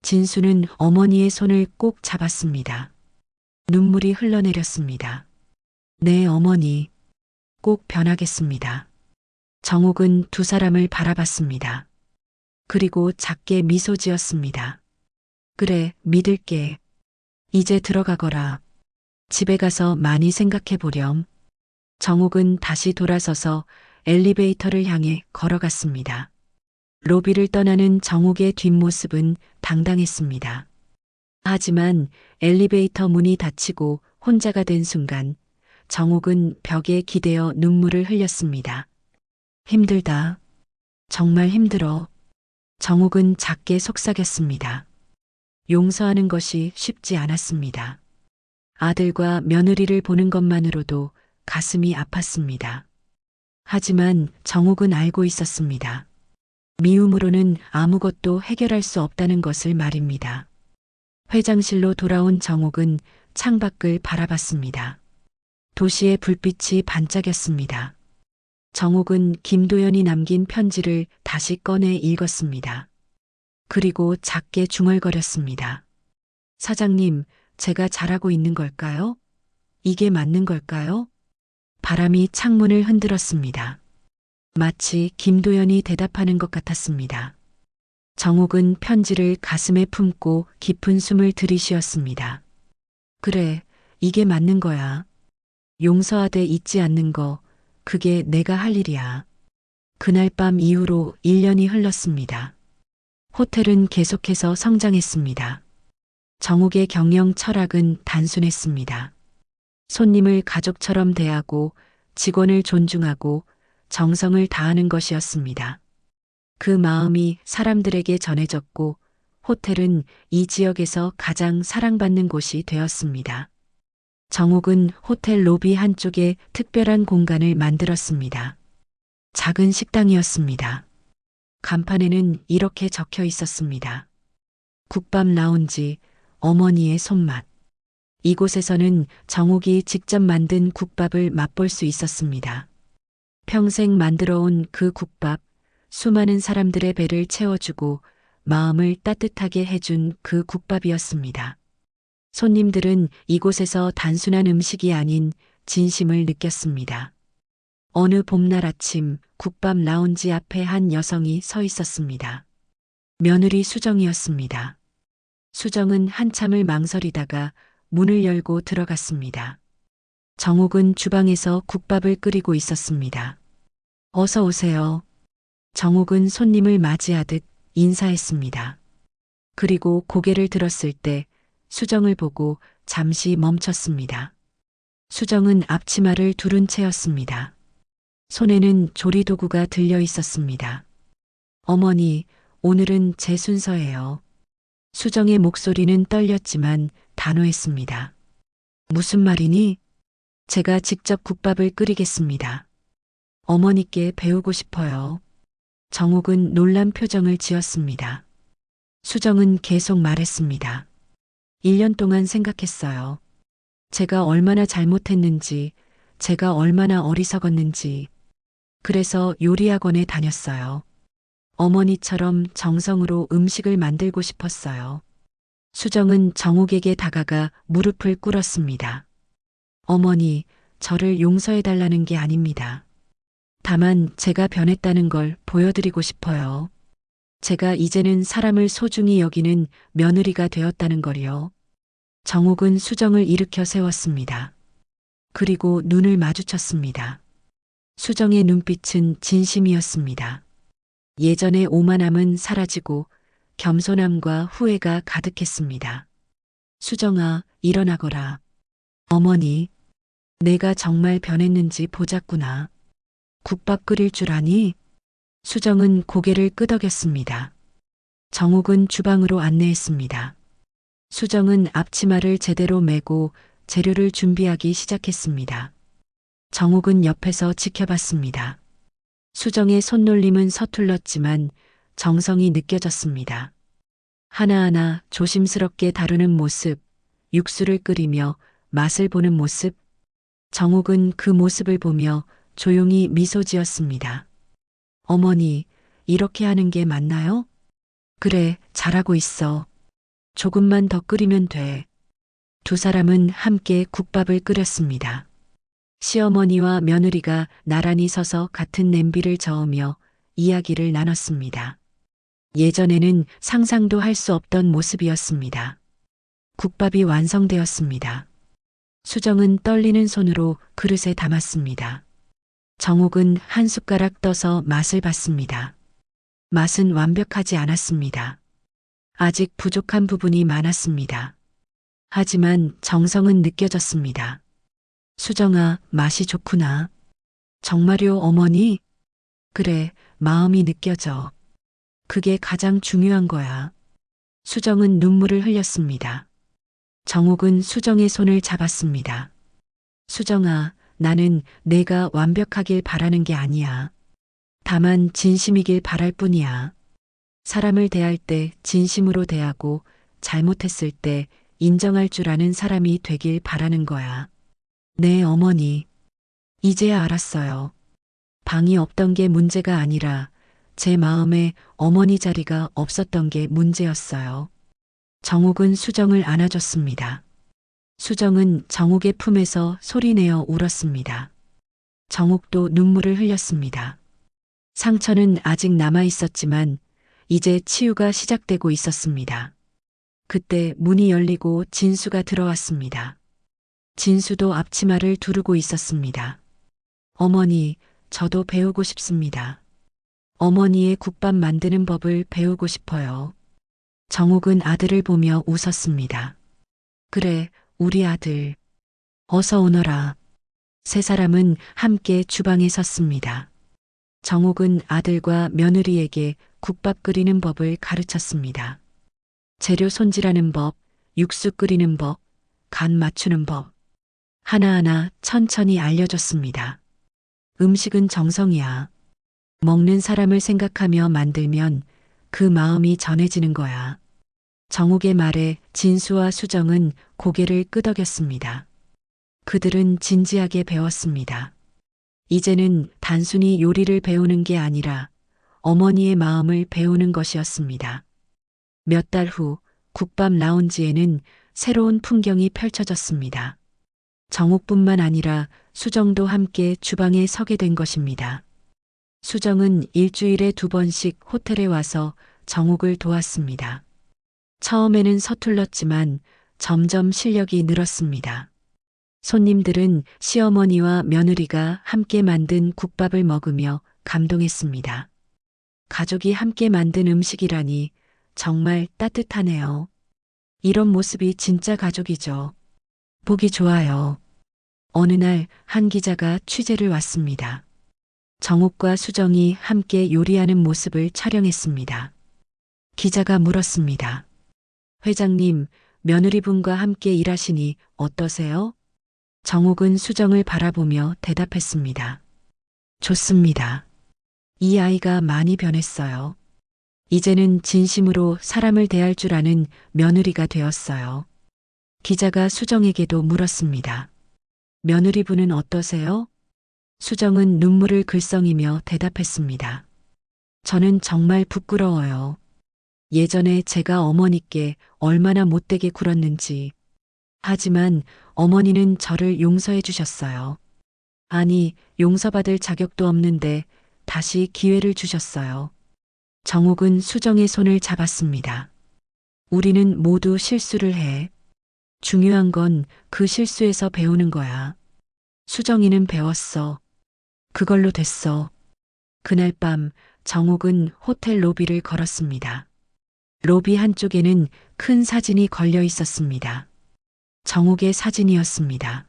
S3: 진수는 어머니의 손을 꼭 잡았습니다. 눈물이 흘러내렸습니다. 네, 어머니. 꼭 변하겠습니다. 정옥은 두 사람을 바라봤습니다. 그리고 작게 미소 지었습니다. 그래, 믿을게. 이제 들어가거라. 집에 가서 많이 생각해 보렴. 정옥은 다시 돌아서서 엘리베이터를 향해 걸어갔습니다. 로비를 떠나는 정옥의 뒷모습은 당당했습니다. 하지만 엘리베이터 문이 닫히고 혼자가 된 순간 정옥은 벽에 기대어 눈물을 흘렸습니다. 힘들다. 정말 힘들어. 정옥은 작게 속삭였습니다. 용서하는 것이 쉽지 않았습니다. 아들과 며느리를 보는 것만으로도 가슴이 아팠습니다. 하지만 정옥은 알고 있었습니다. 미움으로는 아무것도 해결할 수 없다는 것을 말입니다. 회장실로 돌아온 정옥은 창밖을 바라봤습니다. 도시의 불빛이 반짝였습니다. 정옥은 김도연이 남긴 편지를 다시 꺼내 읽었습니다. 그리고 작게 중얼거렸습니다. 사장님, 제가 잘하고 있는 걸까요? 이게 맞는 걸까요? 바람이 창문을 흔들었습니다. 마치 김도연이 대답하는 것 같았습니다. 정옥은 편지를 가슴에 품고 깊은 숨을 들이쉬었습니다. 그래, 이게 맞는 거야. 용서하되 잊지 않는 거, 그게 내가 할 일이야. 그날 밤 이후로 1년이 흘렀습니다. 호텔은 계속해서 성장했습니다. 정옥의 경영 철학은 단순했습니다. 손님을 가족처럼 대하고 직원을 존중하고 정성을 다하는 것이었습니다. 그 마음이 사람들에게 전해졌고 호텔은 이 지역에서 가장 사랑받는 곳이 되었습니다. 정옥은 호텔 로비 한쪽에 특별한 공간을 만들었습니다. 작은 식당이었습니다. 간판에는 이렇게 적혀 있었습니다. 국밥 라운지, 어머니의 손맛. 이곳에서는 정옥이 직접 만든 국밥을 맛볼 수 있었습니다. 평생 만들어온 그 국밥, 수많은 사람들의 배를 채워주고 마음을 따뜻하게 해준 그 국밥이었습니다. 손님들은 이곳에서 단순한 음식이 아닌 진심을 느꼈습니다. 어느 봄날 아침 국밥 라운지 앞에 한 여성이 서 있었습니다. 며느리 수정이었습니다. 수정은 한참을 망설이다가 문을 열고 들어갔습니다. 정옥은 주방에서 국밥을 끓이고 있었습니다. 어서 오세요. 정옥은 손님을 맞이하듯 인사했습니다. 그리고 고개를 들었을 때 수정을 보고 잠시 멈췄습니다. 수정은 앞치마를 두른 채였습니다. 손에는 조리도구가 들려 있었습니다. 어머니, 오늘은 제 순서예요. 수정의 목소리는 떨렸지만 단호했습니다. 무슨 말이니? 제가 직접 국밥을 끓이겠습니다. 어머니께 배우고 싶어요. 정옥은 놀란 표정을 지었습니다. 수정은 계속 말했습니다. 1년 동안 생각했어요. 제가 얼마나 잘못했는지, 제가 얼마나 어리석었는지. 그래서 요리학원에 다녔어요. 어머니처럼 정성으로 음식을 만들고 싶었어요. 수정은 정옥에게 다가가 무릎을 꿇었습니다. 어머니, 저를 용서해달라는 게 아닙니다. 다만 제가 변했다는 걸 보여드리고 싶어요. 제가 이제는 사람을 소중히 여기는 며느리가 되었다는 걸요. 정옥은 수정을 일으켜 세웠습니다. 그리고 눈을 마주쳤습니다. 수정의 눈빛은 진심이었습니다. 예전의 오만함은 사라지고 겸손함과 후회가 가득했습니다. 수정아, 일어나거라. 어머니, 내가 정말 변했는지 보자꾸나. 국밥 끓일 줄 아니? 수정은 고개를 끄덕였습니다. 정옥은 주방으로 안내했습니다. 수정은 앞치마를 제대로 메고 재료를 준비하기 시작했습니다. 정옥은 옆에서 지켜봤습니다. 수정의 손놀림은 서툴렀지만 정성이 느껴졌습니다. 하나하나 조심스럽게 다루는 모습, 육수를 끓이며 맛을 보는 모습. 정옥은 그 모습을 보며 조용히 미소 지었습니다. 어머니, 이렇게 하는 게 맞나요? 그래, 잘하고 있어. 조금만 더 끓이면 돼. 두 사람은 함께 국밥을 끓였습니다. 시어머니와 며느리가 나란히 서서 같은 냄비를 저으며 이야기를 나눴습니다. 예전에는 상상도 할 수 없던 모습이었습니다. 국밥이 완성되었습니다. 수정은 떨리는 손으로 그릇에 담았습니다. 정옥은 한 숟가락 떠서 맛을 봤습니다. 맛은 완벽하지 않았습니다. 아직 부족한 부분이 많았습니다. 하지만 정성은 느껴졌습니다. 수정아, 맛이 좋구나. 정말요, 어머니? 그래, 마음이 느껴져. 그게 가장 중요한 거야. 수정은 눈물을 흘렸습니다. 정옥은 수정의 손을 잡았습니다. 수정아, 나는 내가 완벽하길 바라는 게 아니야. 다만 진심이길 바랄 뿐이야. 사람을 대할 때 진심으로 대하고 잘못했을 때 인정할 줄 아는 사람이 되길 바라는 거야. 네, 어머니. 이제야 알았어요. 방이 없던 게 문제가 아니라 제 마음에 어머니 자리가 없었던 게 문제였어요. 정옥은 수정을 안아줬습니다. 수정은 정옥의 품에서 소리내어 울었습니다. 정옥도 눈물을 흘렸습니다. 상처는 아직 남아 있었지만 이제 치유가 시작되고 있었습니다. 그때 문이 열리고 진수가 들어왔습니다. 진수도 앞치마를 두르고 있었습니다. 어머니, 저도 배우고 싶습니다. 어머니의 국밥 만드는 법을 배우고 싶어요. 정옥은 아들을 보며 웃었습니다. 그래, 우리 아들. 어서 오너라. 세 사람은 함께 주방에 섰습니다. 정옥은 아들과 며느리에게 국밥 끓이는 법을 가르쳤습니다. 재료 손질하는 법, 육수 끓이는 법, 간 맞추는 법. 하나하나 천천히 알려줬습니다. 음식은 정성이야. 먹는 사람을 생각하며 만들면 그 마음이 전해지는 거야. 정옥의 말에 진수와 수정은 고개를 끄덕였습니다. 그들은 진지하게 배웠습니다. 이제는 단순히 요리를 배우는 게 아니라 어머니의 마음을 배우는 것이었습니다. 몇 달 후 국밥 라운지에는 새로운 풍경이 펼쳐졌습니다. 정옥뿐만 아니라 수정도 함께 주방에 서게 된 것입니다. 수정은 일주일에 2번씩 호텔에 와서 정옥을 도왔습니다. 처음에는 서툴렀지만 점점 실력이 늘었습니다. 손님들은 시어머니와 며느리가 함께 만든 국밥을 먹으며 감동했습니다. 가족이 함께 만든 음식이라니 정말 따뜻하네요. 이런 모습이 진짜 가족이죠. 보기 좋아요. 어느 날 한 기자가 취재를 왔습니다. 정옥과 수정이 함께 요리하는 모습을 촬영했습니다. 기자가 물었습니다. 회장님, 며느리분과 함께 일하시니 어떠세요? 정옥은 수정을 바라보며 대답했습니다. 좋습니다. 이 아이가 많이 변했어요. 이제는 진심으로 사람을 대할 줄 아는 며느리가 되었어요. 기자가 수정에게도 물었습니다. 며느리분은 어떠세요? 수정은 눈물을 글썽이며 대답했습니다. 저는 정말 부끄러워요. 예전에 제가 어머니께 얼마나 못되게 굴었는지. 하지만 어머니는 저를 용서해 주셨어요. 아니, 용서받을 자격도 없는데 다시 기회를 주셨어요. 정옥은 수정의 손을 잡았습니다. 우리는 모두 실수를 해. 중요한 건 그 실수에서 배우는 거야. 수정이는 배웠어. 그걸로 됐어. 그날 밤 정옥은 호텔 로비를 걸었습니다. 로비 한쪽에는 큰 사진이 걸려 있었습니다. 정옥의 사진이었습니다.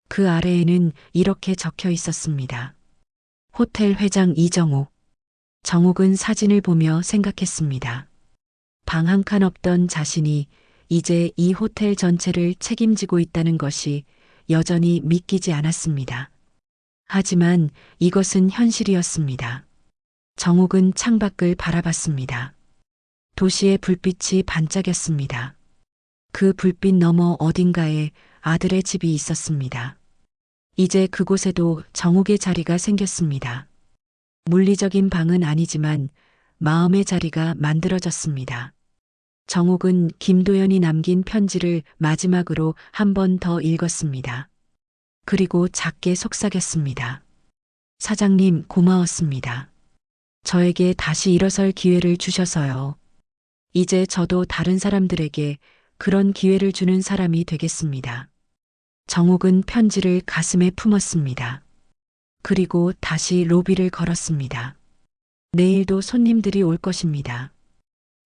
S3: 그 아래에는 이렇게 적혀 있었습니다. 호텔 회장 이정옥. 정옥은 사진을 보며 생각했습니다. 방 한 칸 없던 자신이 이제 이 호텔 전체를 책임지고 있다는 것이 여전히 믿기지 않았습니다. 하지만 이것은 현실이었습니다. 정옥은 창밖을 바라봤습니다. 도시의 불빛이 반짝였습니다. 그 불빛 너머 어딘가에 아들의 집이 있었습니다. 이제 그곳에도 정욱의 자리가 생겼습니다. 물리적인 방은 아니지만 마음의 자리가 만들어졌습니다. 정욱은 김도연이 남긴 편지를 마지막으로 한 번 더 읽었습니다. 그리고 작게 속삭였습니다. 사장님, 고마웠습니다. 저에게 다시 일어설 기회를 주셔서요. 이제 저도 다른 사람들에게 그런 기회를 주는 사람이 되겠습니다. 정욱은 편지를 가슴에 품었습니다. 그리고 다시 로비를 걸었습니다. 내일도 손님들이 올 것입니다.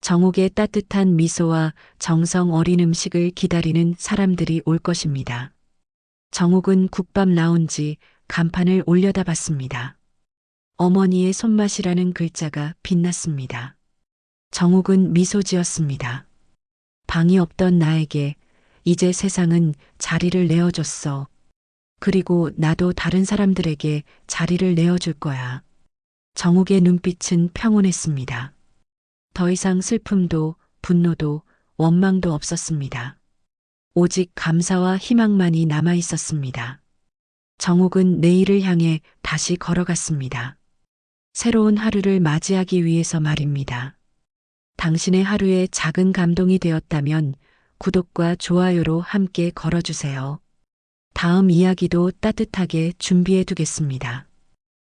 S3: 정욱의 따뜻한 미소와 정성 어린 음식을 기다리는 사람들이 올 것입니다. 정욱은 국밥 라운지 간판을 올려다봤습니다. 어머니의 손맛이라는 글자가 빛났습니다. 정욱은 미소 지었습니다. 방이 없던 나에게 이제 세상은 자리를 내어줬어. 그리고 나도 다른 사람들에게 자리를 내어줄 거야. 정욱의 눈빛은 평온했습니다. 더 이상 슬픔도 분노도 원망도 없었습니다. 오직 감사와 희망만이 남아 있었습니다. 정욱은 내일을 향해 다시 걸어갔습니다. 새로운 하루를 맞이하기 위해서 말입니다. 당신의 하루에 작은 감동이 되었다면 구독과 좋아요로 함께 걸어주세요. 다음 이야기도 따뜻하게 준비해 두겠습니다.